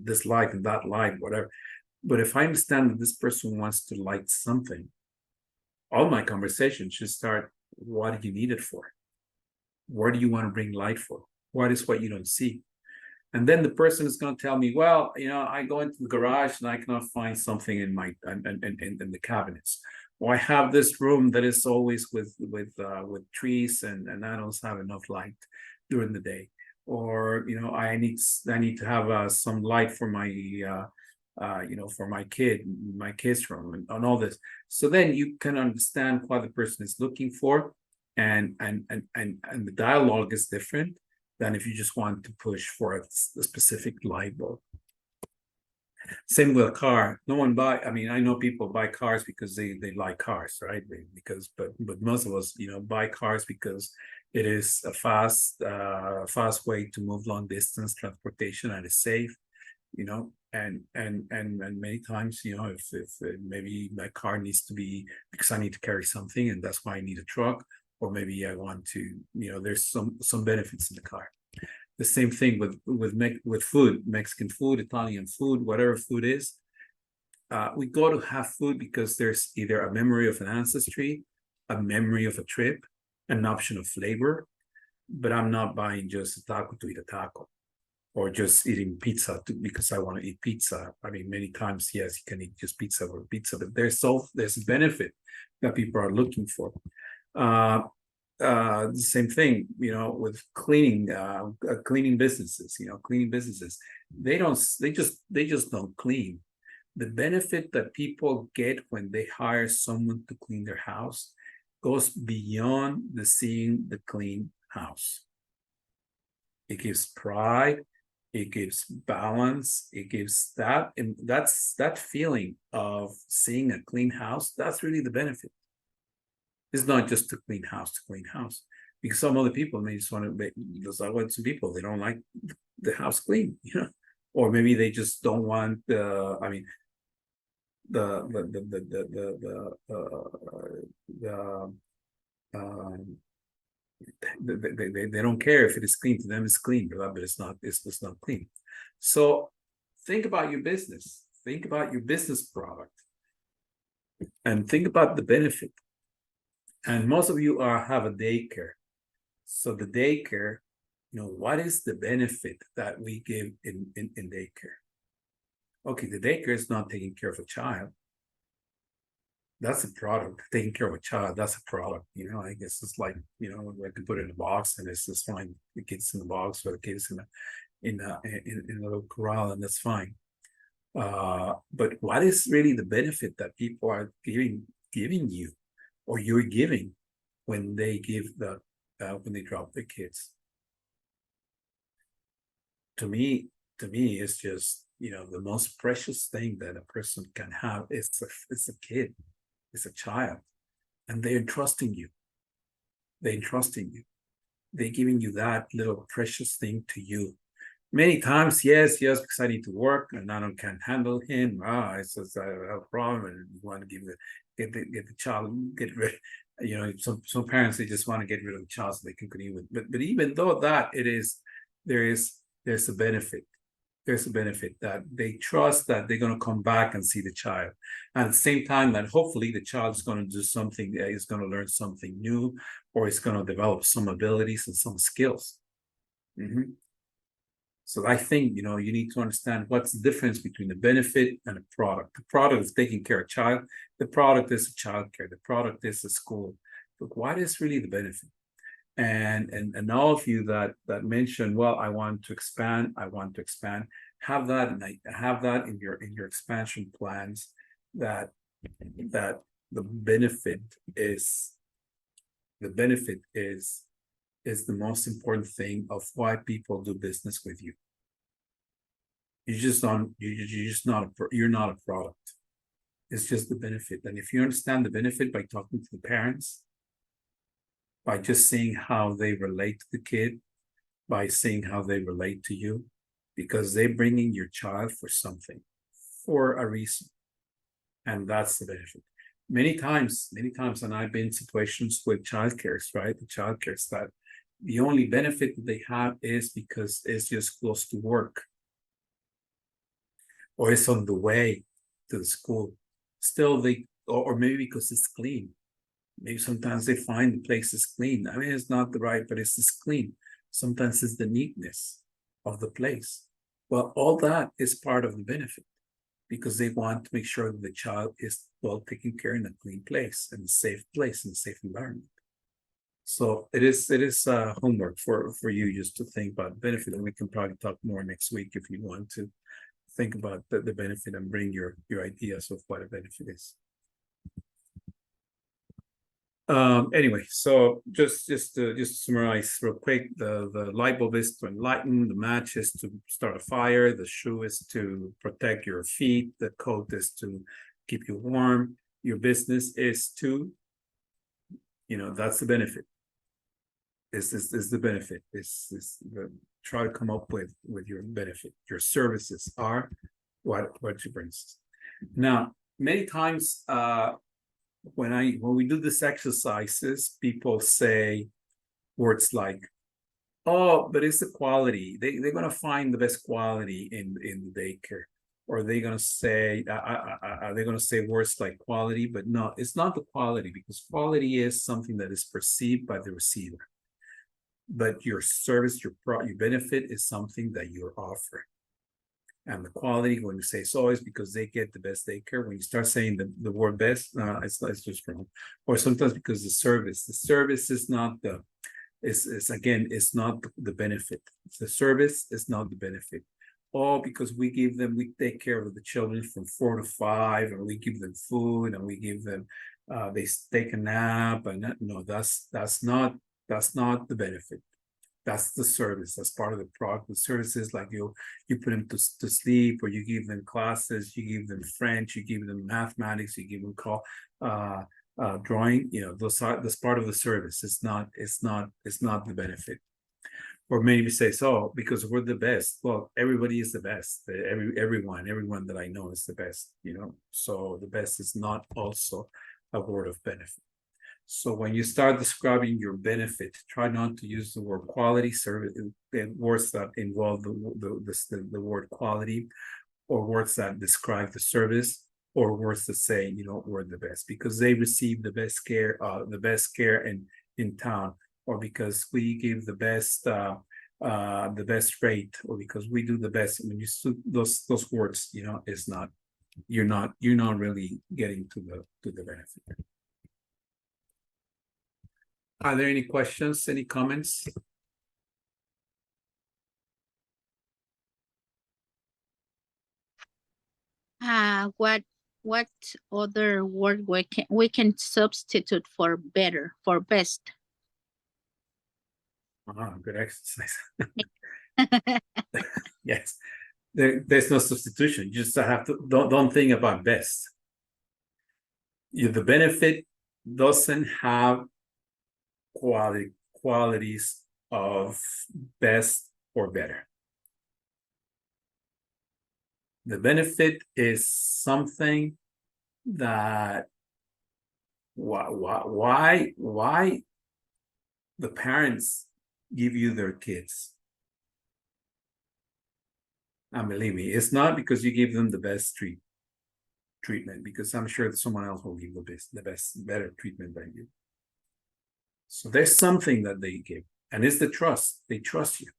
this light and that light, whatever. But if I understand that this person wants to light something, all my conversation should start, what do you need it for? Where do you want to bring light for? What is what you don't see? And then the person is going to tell me, well, I go into the garage and I cannot find something in in the cabinets. Or I have this room that is always with trees and I don't have enough light during the day. Or I need to have some light for my for my kid's room and all this. So then you can understand what the person is looking for, and the dialogue is different than if you just want to push for a specific light bulb. Same with a car. No one I know people buy cars because they like cars, right? But most of us, buy cars because it is a fast way to move long distance transportation, and it's safe, and many times, if maybe my car needs to be because I need to carry something, and that's why I need a truck, or maybe I want to, there's some benefits in the car. The same thing with food, Mexican food, Italian food, whatever food is. We go to have food because there's either a memory of an ancestry, a memory of a trip, an option of flavor. But I'm not buying just a taco to eat a taco, or just eating pizza because I want to eat pizza. I mean, many times, yes, you can eat just pizza or pizza, but there's benefit that people are looking for. the same thing, with cleaning, cleaning businesses, cleaning businesses. They just don't clean. The benefit that people get when they hire someone to clean their house goes beyond the seeing the clean house. It gives pride, it gives balance, it gives that, and that's that feeling of seeing a clean house. That's really the benefit. It's not just to clean house, because some other people may just want to make, there's some people, they don't like the house clean, or maybe they just don't want I mean, they don't care if it is clean. To them it's clean, but it's not clean. So think about your business, think about your business product, and think about the benefit. And most of you have a daycare. So the daycare, what is the benefit that we give in daycare? Okay, the daycare is not taking care of a child. That's a product. Taking care of a child, that's a product. I guess it's like, we can put it in a box and it's just fine. The kids in the box, or the kids in a little corral, and that's fine. But what is really the benefit that people are giving you, or you're giving, when they when they drop the kids? To me, it's just, the most precious thing that a person can have is a kid, it's a child, and they're trusting you. They're giving you that little precious thing to you. Many times, yes, because I need to work and I can't handle him. It's just I have a problem, and you want to get the child, get rid. Some parents, they just want to get rid of the child so they can continue with. But even though that there's a benefit. There's a benefit that they trust that they're going to come back and see the child. And at the same time, that hopefully the child is going to do something, is going to learn something new, or is going to develop some abilities and some skills. So I think, you need to understand what's the difference between the benefit and a product. The product is taking care of a child. The product is a childcare. The product is a school. But what is really the benefit? And all of you that mentioned, well, I want to expand, have that, and have that in your expansion plans, that the benefit is the most important thing of why people do business with you. You're not a product. It's just the benefit. And if you understand the benefit by talking to the parents, by just seeing how they relate to the kid, by seeing how they relate to you, because they're bringing your child for something, for a reason. And that's the benefit. Many times, and I've been in situations with childcares, right? The childcares that the only benefit that they have is because it's just close to work, or it's on the way to the school. Still, or maybe because it's clean. Maybe sometimes they find the place is clean. I mean, it's not the right, but it's just clean. Sometimes it's the neatness of the place. Well, all that is part of the benefit, because they want to make sure that the child is well taken care in a clean place, and a safe place, and a safe environment. So it is homework for you just to think about benefit, and we can probably talk more next week if you want to think about the benefit and bring your ideas of what a benefit is. Anyway, so just to summarize real quick, the light bulb is to enlighten, the match is to start a fire, the shoe is to protect your feet, the coat is to keep you warm, your business is to, that's the benefit. This is the benefit. Try to come up with your benefit. Your services are what you bring. Now, many times when we do these exercises, people say words like, "Oh, but it's the quality." They're gonna find the best quality in the daycare, or they're gonna say words like quality, but no, it's not the quality, because quality is something that is perceived by the receiver. But your service, your benefit is something that you're offering. And the quality, when you say it's always because they get the best daycare, when you start saying the word best, it's just wrong. Or sometimes because the service is not the, it's again, it's not the benefit. The service is not the benefit. All because we take care of the children from 4 to 5, and we give them food, and we give them, they take a nap, and no, that's not the benefit. That's the service. That's part of the product. The service is like you put them to sleep, or you give them classes, you give them French, you give them mathematics, you give them drawing. That's part of the service. It's not the benefit. Or maybe say, so because we're the best. Well, everybody is the best. Everyone that I know is the best. So the best is not also a word of benefit. So when you start describing your benefit, try not to use the word quality, service, words that involve the word quality, or words that describe the service, or words that say, we're the best, because they receive the best care in town, or because we give the best rate, or because we do the best. When you use those words, it's not, you're not really getting to the benefit. Are there any questions, any comments? What other word we can substitute for better, for best? Good exercise. Yes, there's no substitution. You just have to don't think about best. The benefit doesn't have qualities of best or better. The benefit is something that why the parents give you their kids. And believe me, it's not because you give them the best treatment, because I'm sure that someone else will give better treatment than you. So there's something that they give, and it's the trust. They trust you.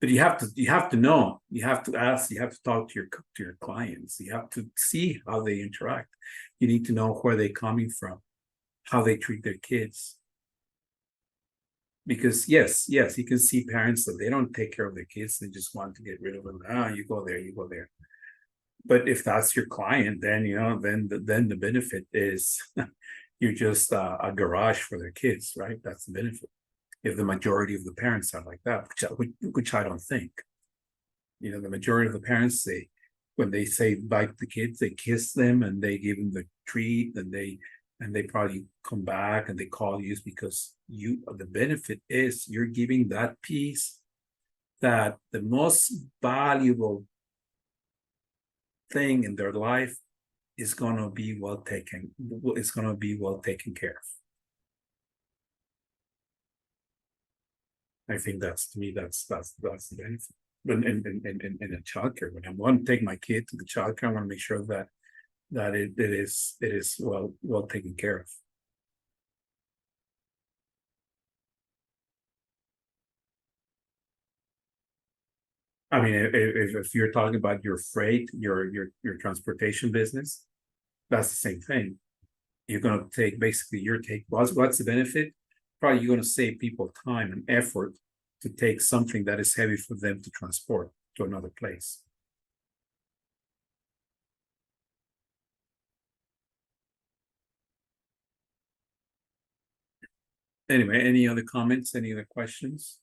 But you have to know, you have to ask, you have to talk to your clients, you have to see how they interact. You need to know where they're coming from, how they treat their kids. Because yes, you can see parents that they don't take care of their kids, they just want to get rid of them. You go there. But if that's your client, then then the benefit is you're just a garage for their kids, right? That's the benefit. If the majority of the parents are like that, which I don't think. The majority of the parents, when they say bye to the kids, they kiss them and they give them the treat, and they probably come back and they call you, because the benefit is you're giving that piece, that the most valuable thing in their life is going to be well taken. It's going to be well taken care of. I think that's the benefit. But in a childcare, when I want to take my kid to the childcare, I want to make sure that it is well taken care of. I mean, if you're talking about your freight, your transportation business, that's the same thing. You're going to take what's the benefit? Probably you're going to save people time and effort to take something that is heavy for them to transport to another place. Anyway, any other comments, any other questions?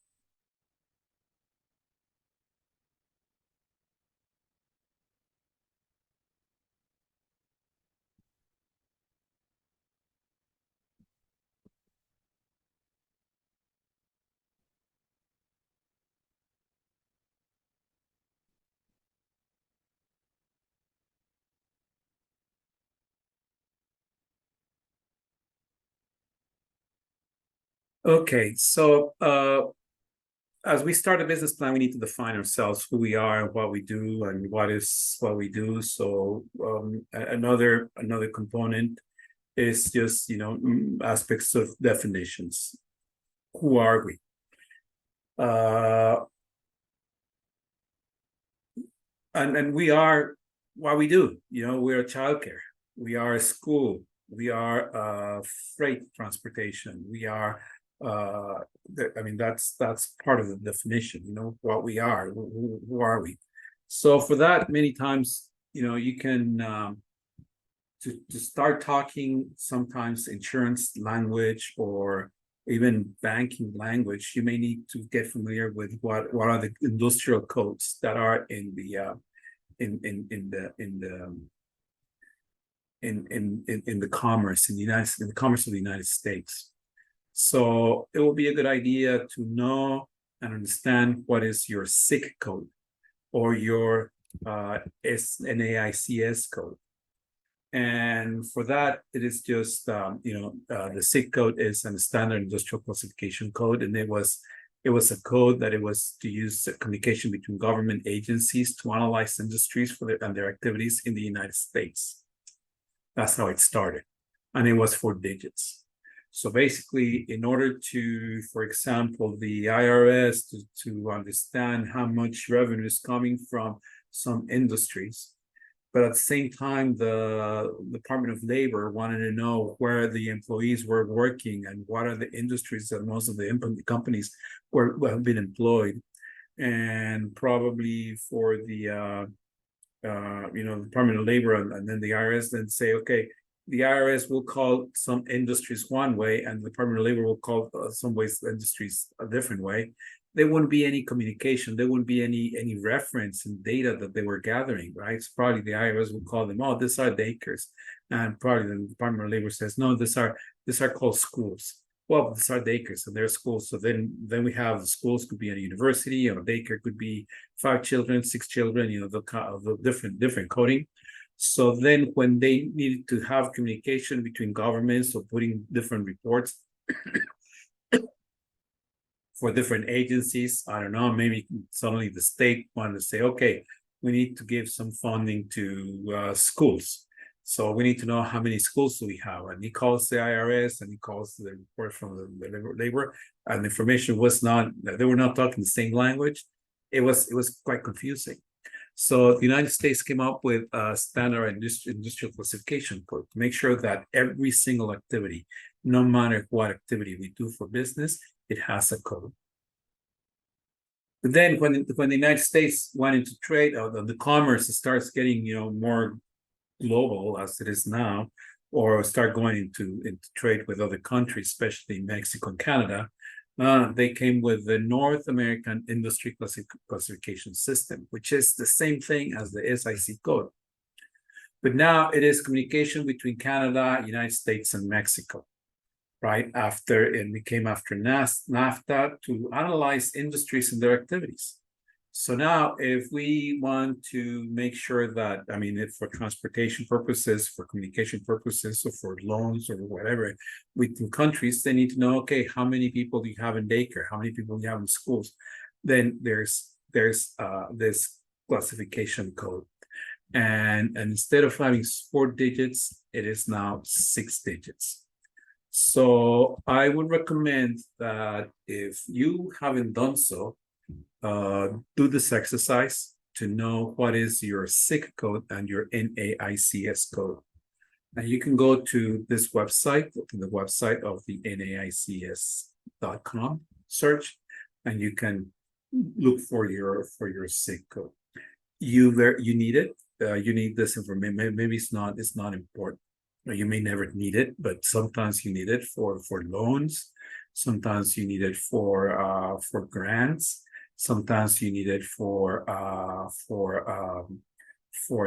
Okay, so as we start a business plan, we need to define ourselves, who we are, what we do, and what we do. So another component is just aspects of definitions. Who are we? and we are what we do. We're a childcare. We are a school. We are freight transportation. We are. That's part of the definition. What we are. Who are we? So for that, many times, you can to start talking sometimes insurance language or even banking language. You may need to get familiar with what are the industrial codes that are in the in the commerce in the commerce of the United States. So it will be a good idea to know and understand what is your SIC code or your NAICS code. And for that, it is just the SIC code is a standard industrial classification code, and it was a code that it was to use communication between government agencies to analyze industries for their activities in the United States. That's how it started, and it was 4 digits. So basically, in order to, for example, the IRS to understand how much revenue is coming from some industries, but at the same time, the Department of Labor wanted to know where the employees were working and what are the industries that most of the companies have been employed. And probably for the Department of Labor and then the IRS then say, okay, the IRS will call some industries one way and the Department of Labor will call some industries a different way. There wouldn't be any communication. There wouldn't be any reference and data that they were gathering, right? So probably the IRS would call them, oh, these are daycares. And probably the Department of Labor says, no, these are called schools. Well, these are daycares and they're schools. So then we have the schools could be a university, or daycare could be 5 children, 6 children, the different coding. So then when they needed to have communication between governments or putting different reports for different agencies, I don't know, maybe suddenly the state wanted to say, okay, we need to give some funding to schools. So we need to know how many schools do we have. And he calls the IRS and he calls the report from the labor, and the information was not, they were not talking the same language. It was quite confusing. So the United States came up with a standard industrial classification code to make sure that every single activity, no matter what activity we do for business, it has a code. But then when the United States went into trade, the commerce starts getting more global as it is now, or start going into trade with other countries, especially Mexico and Canada, they came with the North American Industry Classification System, which is the same thing as the SIC code. But now it is communication between Canada, United States, and Mexico. Right after it came after NAFTA to analyze industries and their activities. So now if we want to make sure that, if for transportation purposes, for communication purposes, or for loans or whatever, within countries, they need to know, okay, how many people do you have in daycare? How many people do you have in schools? Then there's this classification code. And instead of having 4 digits, it is now 6 digits. So I would recommend that if you haven't done so, do this exercise to know what is your SIC code and your NAICS code. And you can go to this website, to the website of the NAICS.com search, and you can look for your SIC code. You need it. You need this information. Maybe it's not important. You may never need it, but sometimes you need it for loans. Sometimes you need it for grants. Sometimes you need it for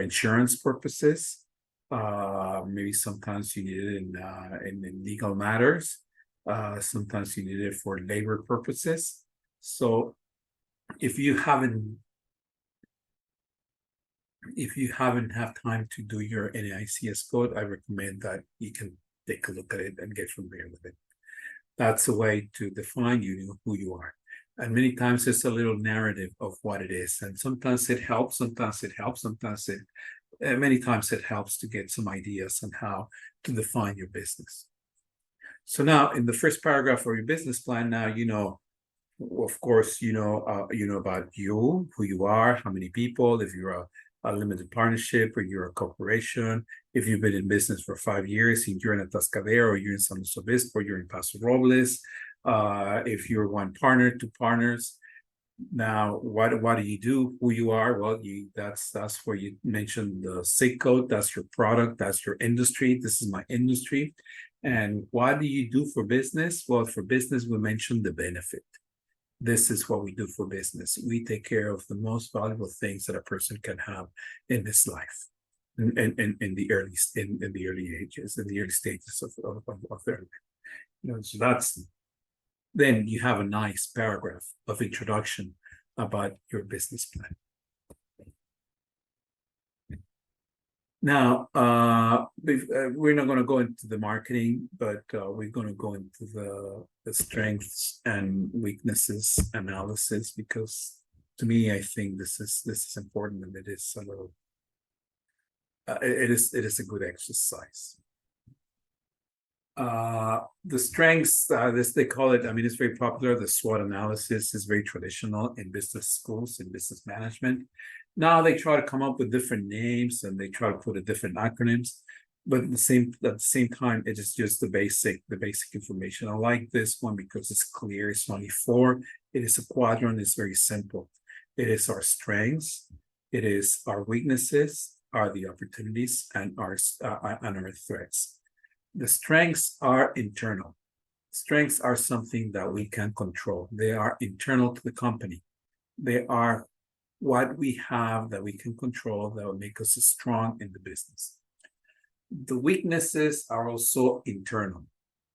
insurance purposes. Maybe sometimes you need it in legal matters. Sometimes you need it for labor purposes. So if you haven't had time to do your NAICS code, I recommend that you can take a look at it and get familiar with it. That's a way to define who you are. And many times it's a little narrative of what it is. And sometimes it helps, many times it helps to get some ideas on how to define your business. So now in the first paragraph of your business plan, now of course, you know about you, who you are, how many people, if you're a limited partnership or you're a corporation, if you've been in business for 5 years, if you're in Atascadero or you're in San Luis Obispo, or you're in Paso Robles, if you're one partner, two partners. Now, what do you do? Who you are? Well, that's where you mentioned the SIG code. That's your product. That's your industry. This is my industry. And what do you do for business? Well, for business, we mentioned the benefit. This is what we do for business. We take care of the most valuable things that a person can have in this life, in the early ages, in the early stages of their life. You know, so that's. Then you have a nice paragraph of introduction about your business plan. Now, we're not going to go into the marketing, but we're going to go into the strengths and weaknesses analysis, because to me, I think this is important, and it is a little. It is a good exercise. The strengths, this they call it, I mean, it's very popular. The SWOT analysis is very traditional in business schools, in business management. Now they try to come up with different names and they try to put different acronyms, but at the same time, it is just the basic information. I like this one because it's clear. It's only 4. It is a quadrant. It's very simple. It is our strengths. It is our weaknesses, are the opportunities, and our threats. The strengths are internal. Strengths are something that we can control. They are internal to the company. They are what we have that we can control that will make us strong in the business. The weaknesses are also internal.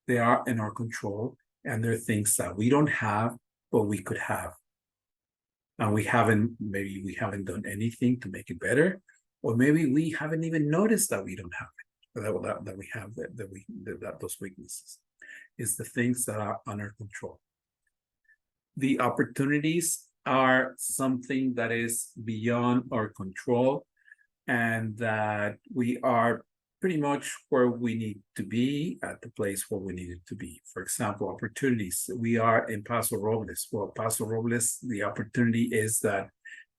They are in our control, and they're things that we don't have, but we could have. And maybe we haven't done anything to make it better, or maybe we haven't even noticed that we don't have it. That we have those weaknesses is the things that are under control. The opportunities are something that is beyond our control, and that we are pretty much where we need to be at the place where we needed to be. For example, opportunities. We are in Paso Robles. Well, Paso Robles, the opportunity is that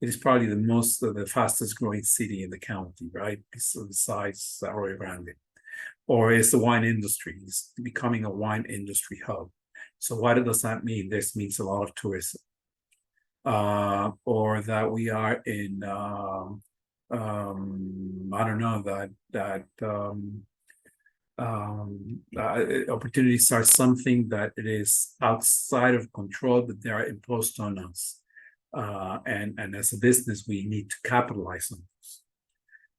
it is probably the fastest growing city in the county, right? Besides Arroyo Grande. Or it's the wine industry. It's becoming a wine industry hub. So what does that mean? This means a lot of tourism. Or that we are in, I don't know, opportunities are something that it is outside of control, but they are imposed on us. And as a business, we need to capitalize on those.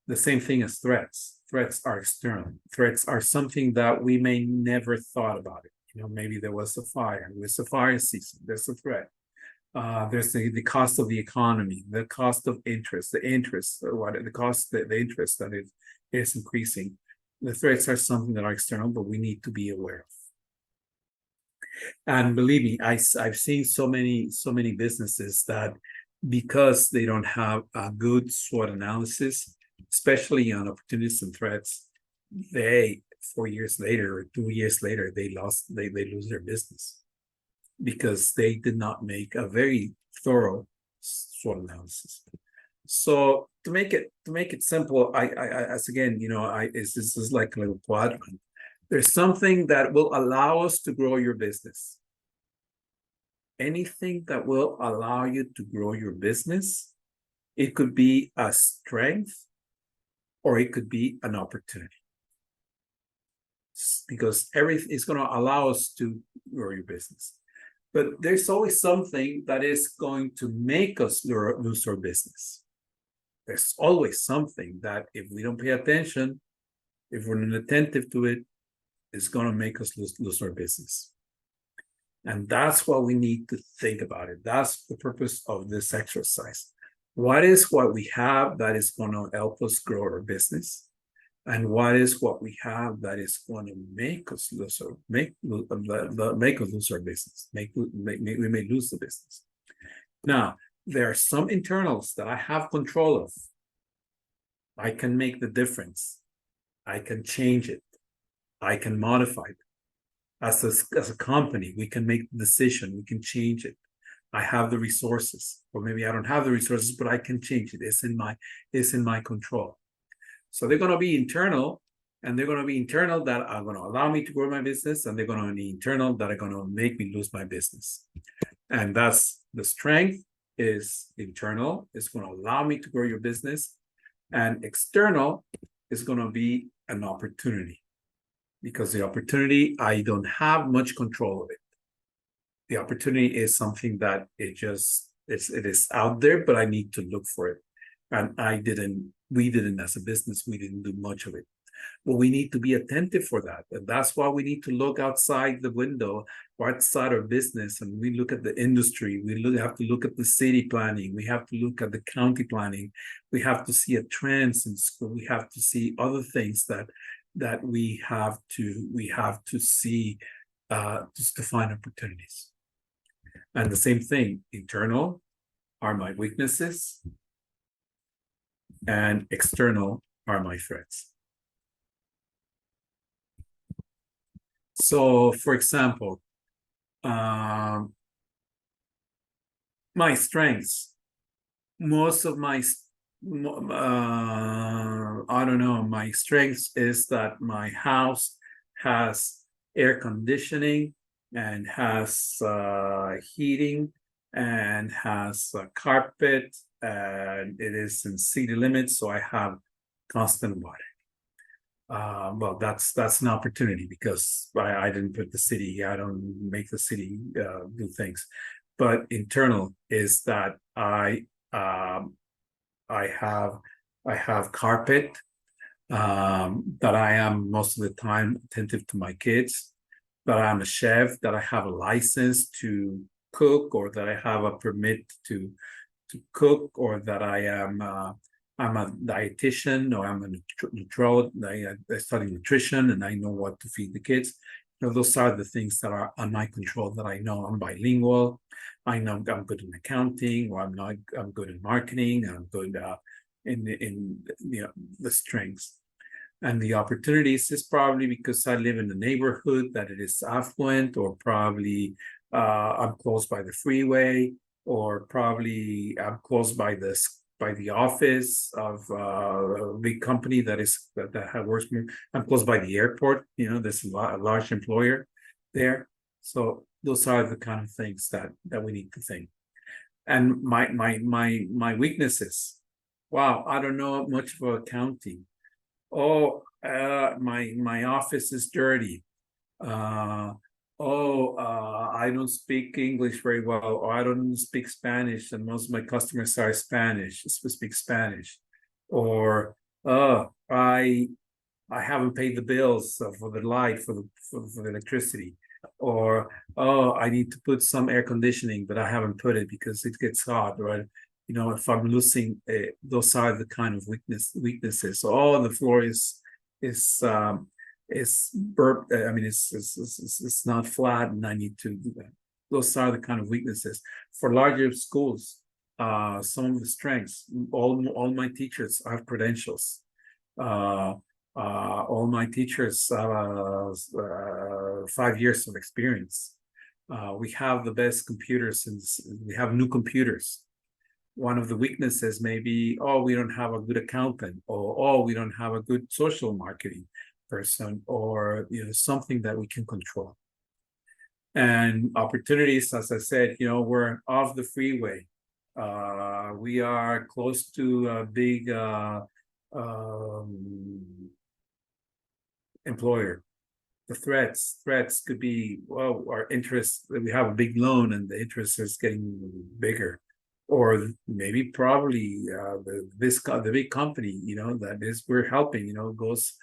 The same thing as threats. Threats are external. Threats are something that we may never thought about it. You know, maybe there was a fire. It's a fire season. There's a threat. There's the cost of the economy, the cost of interest, the interest that is increasing. The threats are something that are external, but we need to be aware of. And believe me, I've seen so many businesses that, because they don't have a good SWOT analysis, especially on opportunities and threats, 4 years later or 2 years later, they lose their business because they did not make a very thorough SWOT analysis. So to make it simple, this is like a little quadrant. There's something that will allow us to grow your business. Anything that will allow you to grow your business, it could be a strength or it could be an opportunity. Because everything is going to allow us to grow your business. But there's always something that is going to make us lose our business. There's always something that if we don't pay attention, if we're not attentive to it, it's going to make us lose our business. And that's what we need to think about it. That's the purpose of this exercise. What is what we have that is going to help us grow our business? And what is what we have that is going to make us lose our business? We may lose the business. Now, there are some internals that I have control of. I can make the difference. I can change it. I can modify it. As a company, we can make the decision. We can change it. I have the resources, or maybe I don't have the resources, but I can change it. It's in my control. So they're going to be internal, and they're going to be internal that are going to allow me to grow my business, and they're going to be internal that are going to make me lose my business. And that's the strength is internal. It's going to allow me to grow your business, and external is going to be an opportunity, because the opportunity, I don't have much control of it. The opportunity is something that it is out there, but I need to look for it. And we didn't as a business, we didn't do much of it. But we need to be attentive for that. And that's why we need to look outside the window, outside our business, and we look at the industry. We have to look at the city planning. We have to look at the county planning. We have to see a trends in school. We have to see other things that we have to see just to find opportunities. And the same thing, internal are my weaknesses, and external are my threats. So, for example, my strengths, most of my, I don't know, my strengths is that my house has air conditioning and has heating and has carpet, and it is in city limits, so I have constant water. Well, that's an opportunity, because I didn't put the city, I don't make the city do things. But internal is that I have carpet, that I am most of the time attentive to my kids, that I'm a chef, that I have a license to cook, or that I have a permit to cook, or that I'm a dietitian, or I'm a nutritionist. I study nutrition, and I know what to feed the kids. Those are the things that are on my control, that I know I'm bilingual. I know I'm good in accounting, or I'm good in marketing. I'm good in the strengths. And the opportunities is probably because I live in a neighborhood that it is affluent, or probably I'm close by the freeway, or probably I'm close by the office of a big company that works. I'm close by the airport. There's a large employer there. So those are the kind of things that we need to think. And my weaknesses. Wow, I don't know much about accounting. Oh, my office is dirty. I don't speak English very well, or I don't speak Spanish, and most of my customers are speak Spanish. Or I haven't paid the bills for the light, for the electricity. Or I need to put some air conditioning, but I haven't put it because it gets hot. Or if I'm losing, those are the kind of weaknesses. So, the floor is burp. I mean, it's not flat, and I need to do that. Those are the kind of weaknesses. For larger schools, some of the strengths. All my teachers have credentials. All my teachers have 5 years of experience. We have the best computers, and we have new computers. One of the weaknesses may be, we don't have a good accountant, or we don't have a good social marketing person, or something that we can control. And opportunities, as I said, we're off the freeway. We are close to a big employer. The threats could be, our interest, we have a big loan and the interest is getting bigger. Or maybe probably the big company, that is we're helping, goes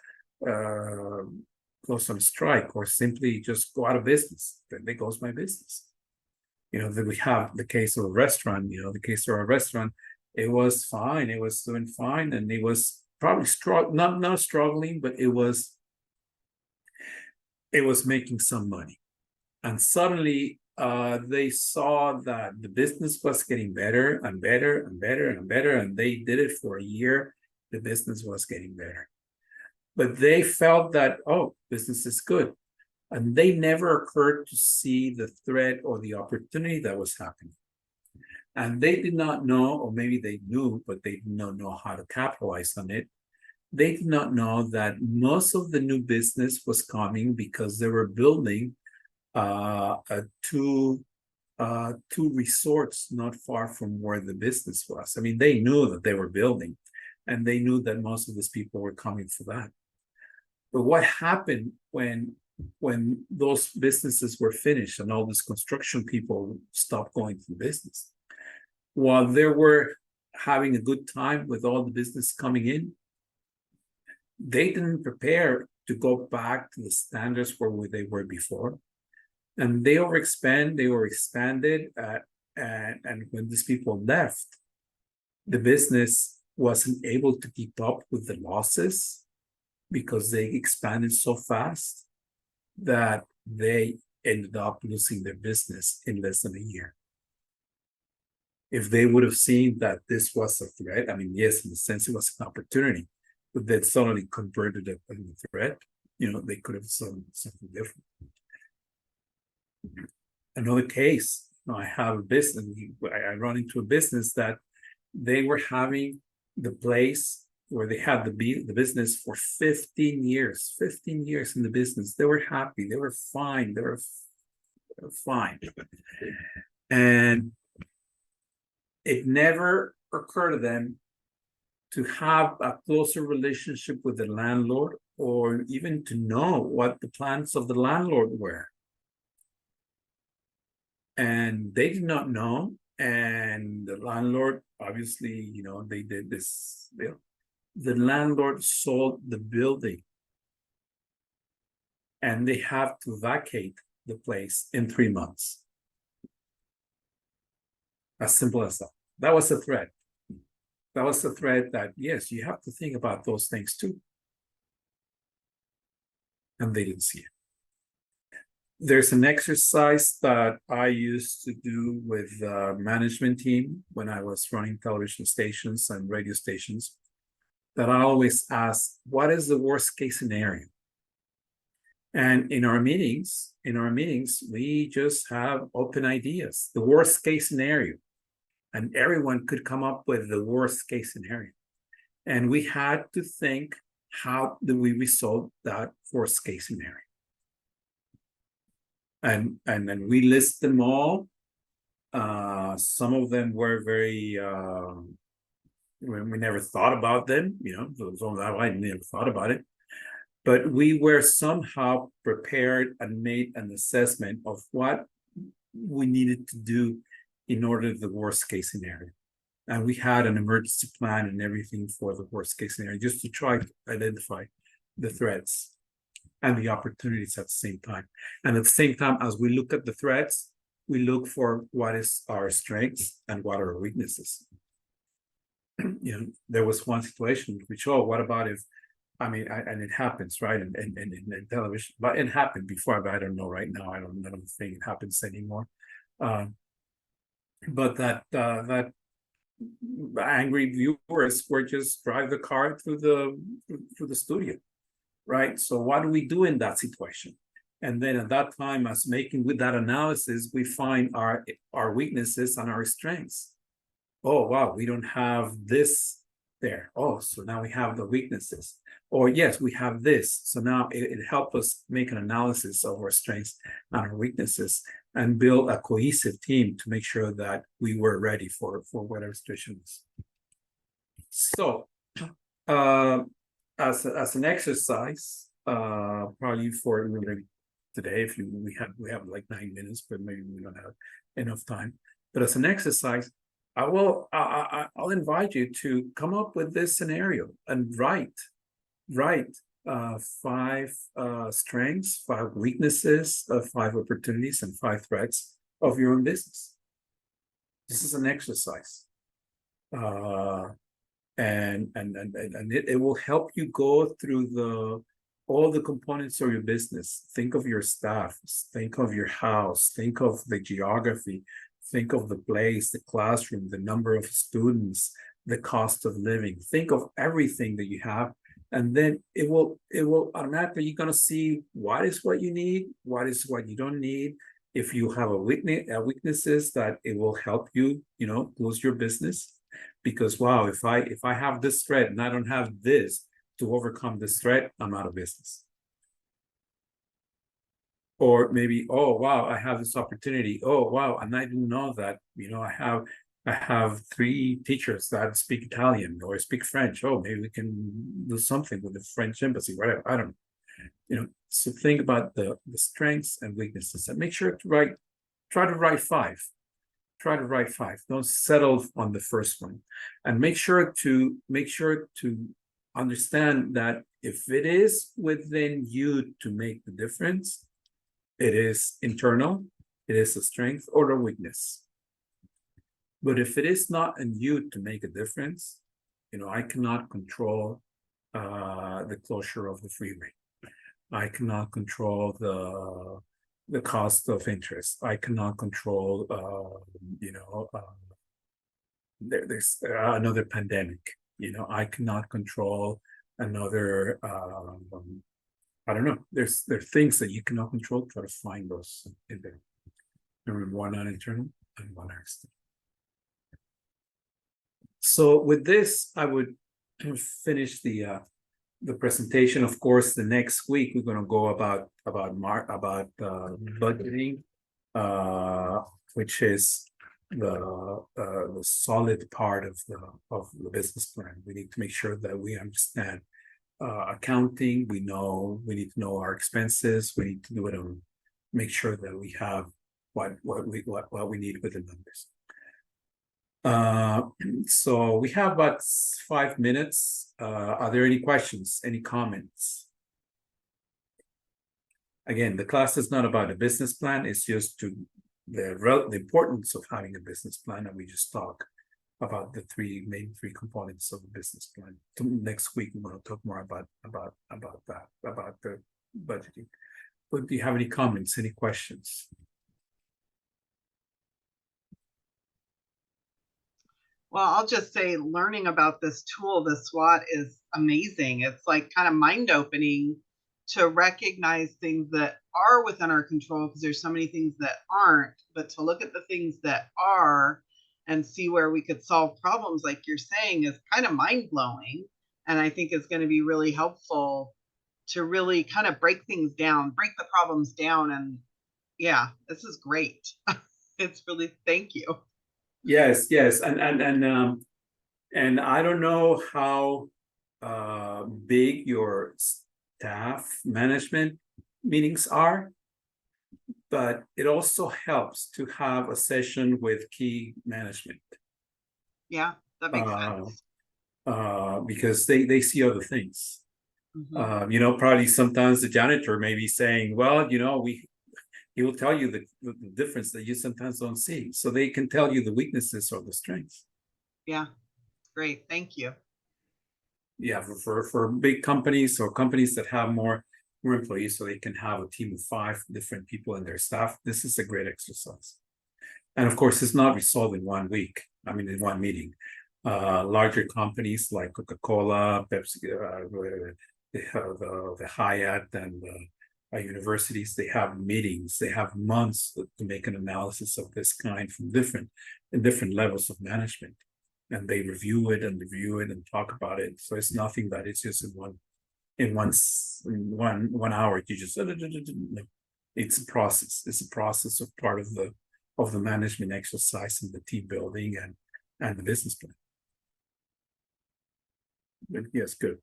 on strike, or simply just go out of business. Then there goes my business. Then we have the case of a restaurant. It was fine. It was doing fine, and it was probably not struggling, but it was making some money. And suddenly they saw that the business was getting better and better and better and better, and they did it for a year. The business was getting better, but they felt that, business is good, and they never occurred to see the threat or the opportunity that was happening. And they did not know, or maybe they knew, but they did not know how to capitalize on it. They did not know that most of the new business was coming because they were building two resorts not far from where the business was. I mean, they knew that they were building, and they knew that most of these people were coming for that. But what happened when those businesses were finished and all these construction people stopped going to the business? While they were having a good time with all the business coming in, they didn't prepare to go back to the standards where they were before. And they were expanded, and when these people left, the business wasn't able to keep up with the losses because they expanded so fast that they ended up losing their business in less than a year. If they would have seen that this was a threat, I mean, yes, in a sense it was an opportunity, but they suddenly converted it into a threat, they could have done something different. Another case, I have a business, I run into a business that they were having the place where they had the business for 15 years in the business. They were happy, they were fine, they were fine. And it never occurred to them to have a closer relationship with the landlord, or even to know what the plans of the landlord were. And they did not know. And the landlord, obviously, they did this. The landlord sold the building, and they have to vacate the place in 3 months. As simple as that. That was a threat. That was a threat that, yes, you have to think about those things too. And they didn't see it. There's an exercise that I used to do with the management team when I was running television stations and radio stations, that I always ask, what is the worst case scenario? And in our meetings, we just have open ideas, the worst case scenario. And everyone could come up with the worst case scenario. And we had to think, how do we resolve that worst case scenario? And then we list them all. Some of them were very, we never thought about them, I never thought about it. But we were somehow prepared and made an assessment of what we needed to do in order to the worst case scenario. And we had an emergency plan and everything for the worst case scenario, just to try to identify the threats and the opportunities at the same time. And at the same time, as we look at the threats, we look for what is our strengths and what are our weaknesses. There was one situation which, what about if, and it happens, right, in television, but it happened before, but I don't know right now. I don't think it happens anymore. But that angry viewers were just drive the car through the studio, right? So what do we do in that situation? And then at that time, as making with that analysis, we find our weaknesses and our strengths. Oh, wow, we don't have this there. Oh, so now we have the weaknesses. Or yes, we have this. So now it helped us make an analysis of our strengths and our weaknesses and build a cohesive team to make sure that we were ready for whatever situation is. So as an exercise, probably for today, if we have like 9 minutes, but maybe we don't have enough time. But as an exercise, I'll invite you to come up with this scenario and write 5 strengths, 5 weaknesses, 5 opportunities, and 5 threats of your own business. This is an exercise, and it will help you go through all the components of your business. Think of your staff, think of your house, think of the geography, think of the place, the classroom, the number of students, the cost of living. Think of everything that you have. And then it will automatically, you're going to see what is what you need, what is what you don't need, If you have weaknesses that it will help you, close your business. Because wow, if I have this threat and I don't have this to overcome this threat, I'm out of business. Or maybe, oh wow, I have this opportunity. Oh wow, and I didn't know that. I have 3 teachers that speak Italian or speak French. Oh, maybe we can do something with the French embassy, whatever. I don't know. So think about the strengths and weaknesses and make sure to try to write 5. Try to write 5. Don't settle on the first one. And make sure to understand that if it is within you to make the difference, it is internal, it is a strength or a weakness. But if it is not in you to make a difference, I cannot control the closure of the freeway. I cannot control the cost of interest. I cannot control, there's another pandemic. I cannot control another. I don't know. There are things that you cannot control. Try to find those in there. Remember, one on internal and one external. So with this, I would finish the presentation. Of course, the next week we're going to go about budgeting, which is the solid part of the business plan. We need to make sure that we understand accounting. We need to know our expenses. We need to do it on make sure that we have what we need with the numbers. So we have about 5 minutes. Are there any questions, any comments? Again, the class is not about a business plan. It's just the importance of having a business plan, and we just talk about the main three components of the business plan. Next week we're going to talk more about that, about the budgeting. But do you have any comments, any questions? Well, I'll just say learning about this tool, the SWOT, is amazing. It's like kind of mind-opening to recognize things that are within our control, because there's so many things that aren't, but to look at the things that are and see where we could solve problems, like you're saying, is kind of mind-blowing. And I think it's going to be really helpful to really kind of break things down, break the problems down. And yeah, this is great. It's really, thank you. Yes, and I don't know how big your staff management meetings are, but it also helps to have a session with key management. Yeah, that makes sense. Because they see other things. Mm-hmm. Probably sometimes the janitor may be saying, well, he will tell you the difference that you sometimes don't see. So they can tell you the weaknesses or the strengths. Yeah, great. Thank you. Yeah, for big companies or companies that have more employees, so they can have a team of 5 different people in their staff. This is a great exercise. And of course, it's not resolved in 1 week. I mean, in 1 meeting. Larger companies like Coca-Cola, Pepsi, they have the Hyatt and universities, they have meetings, they have months to make an analysis of this kind from different levels of management, and they review it and talk about it. So it's nothing that it's just in one hour you just it's a process. It's a process of part of the management exercise and the team building and the business plan. But yes, good.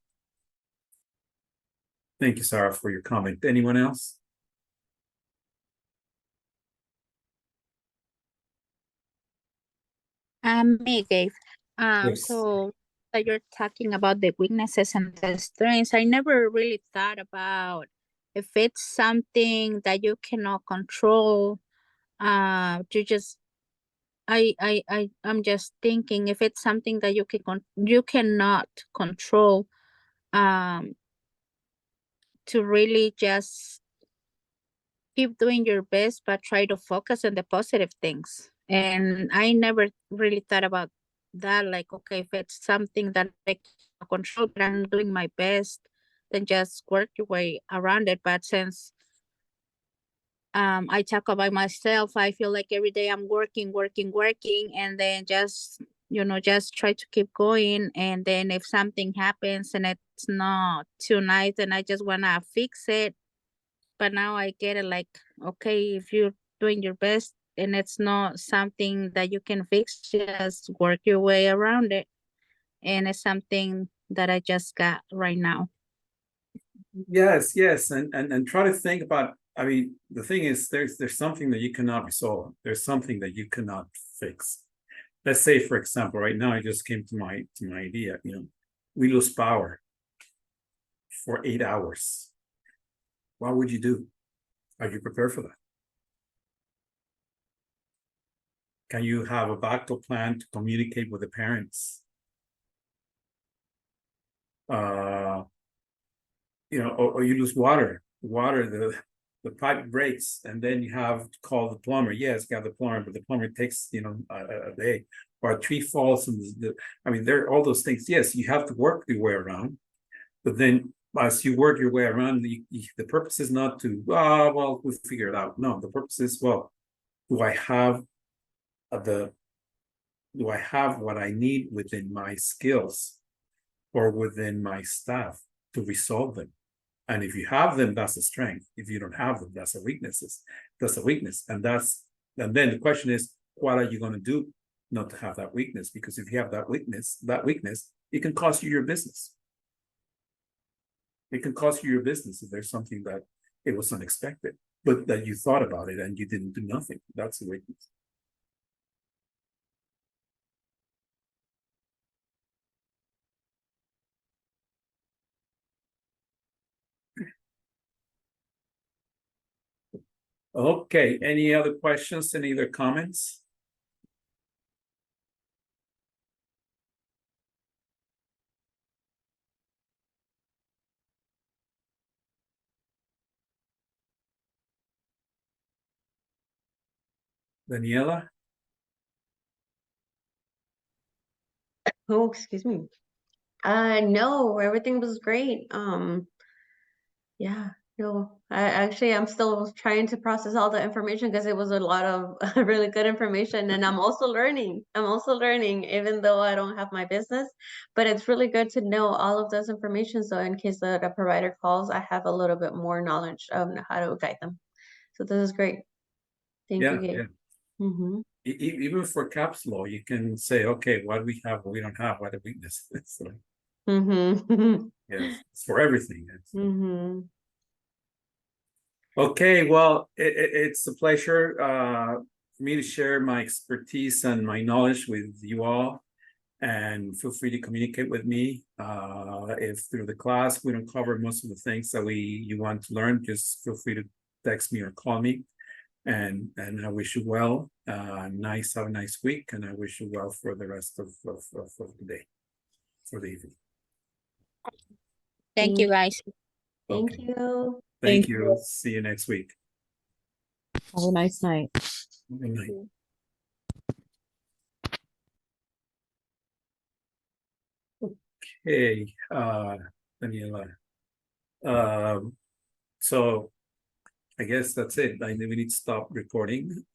Thank you, Sarah, for your comment. Anyone else? Me, Gabe. Yes. So that you're talking about the weaknesses and the strengths, I never really thought about if it's something that you cannot control. I'm just thinking if it's something that you cannot control, to really just keep doing your best, but try to focus on the positive things. And I never really thought about that. Like, okay, if it's something that I can control, but I'm doing my best, then just work your way around it. But since I talk about myself. I feel like every day I'm working, and then just, just try to keep going. And then if something happens and it's not too nice, then I just wanna fix it. But now I get it, like, okay, if you're doing your best and it's not something that you can fix, just work your way around it. And it's something that I just got right now. Yes, yes, and try to think about. I mean, the thing is, there's something that you cannot resolve. There's something that you cannot fix. Let's say, for example, right now, I just came to my idea. We lose power for 8 hours. What would you do? Are you prepared for that? Can you have a backup plan to communicate with the parents? Or you lose water. The pipe breaks, and then you have to call the plumber. Yes, got the plumber, but the plumber takes a day. Or a tree falls, and there are all those things. Yes, you have to work your way around, but then as you work your way around, the purpose is not to well, we'll figure it out. No, the purpose is, well, do I have what I need within my skills or within my staff to resolve them? And if you have them, that's a strength. If you don't have them, that's a weakness. And then the question is, what are you going to do not to have that weakness? Because if you have that weakness, it can cost you your business. It can cost you your business if there's something that it was unexpected, but that you thought about it and you didn't do nothing. That's a weakness. Okay, any other questions? Any other comments? Daniela? Oh, excuse me. No, everything was great. Yeah, no, I'm still trying to process all the information because it was a lot of really good information, and I'm also learning. Even though I don't have my business, but it's really good to know all of this information. So in case the provider calls, I have a little bit more knowledge of how to guide them. So this is great. Thank you, Gabe. Mm-hmm. Even for CAPSLO, you can say, okay, what do we have, what we don't have, what are the weaknesses? So, Mm-hmm. yes, it's for everything. Mm-hmm. Okay, well, it's a pleasure for me to share my expertise and my knowledge with you all. And feel free to communicate with me. If through the class we don't cover most of the things that you want to learn, just feel free to text me or call me. And I wish you well. Have a nice week, and I wish you well for the rest of the day, for the evening. Thank you, guys. Thank Okay. you. Thank you. See you next week. Have a nice night. Good night. Okay, Daniela. So I guess that's it. We need to stop recording.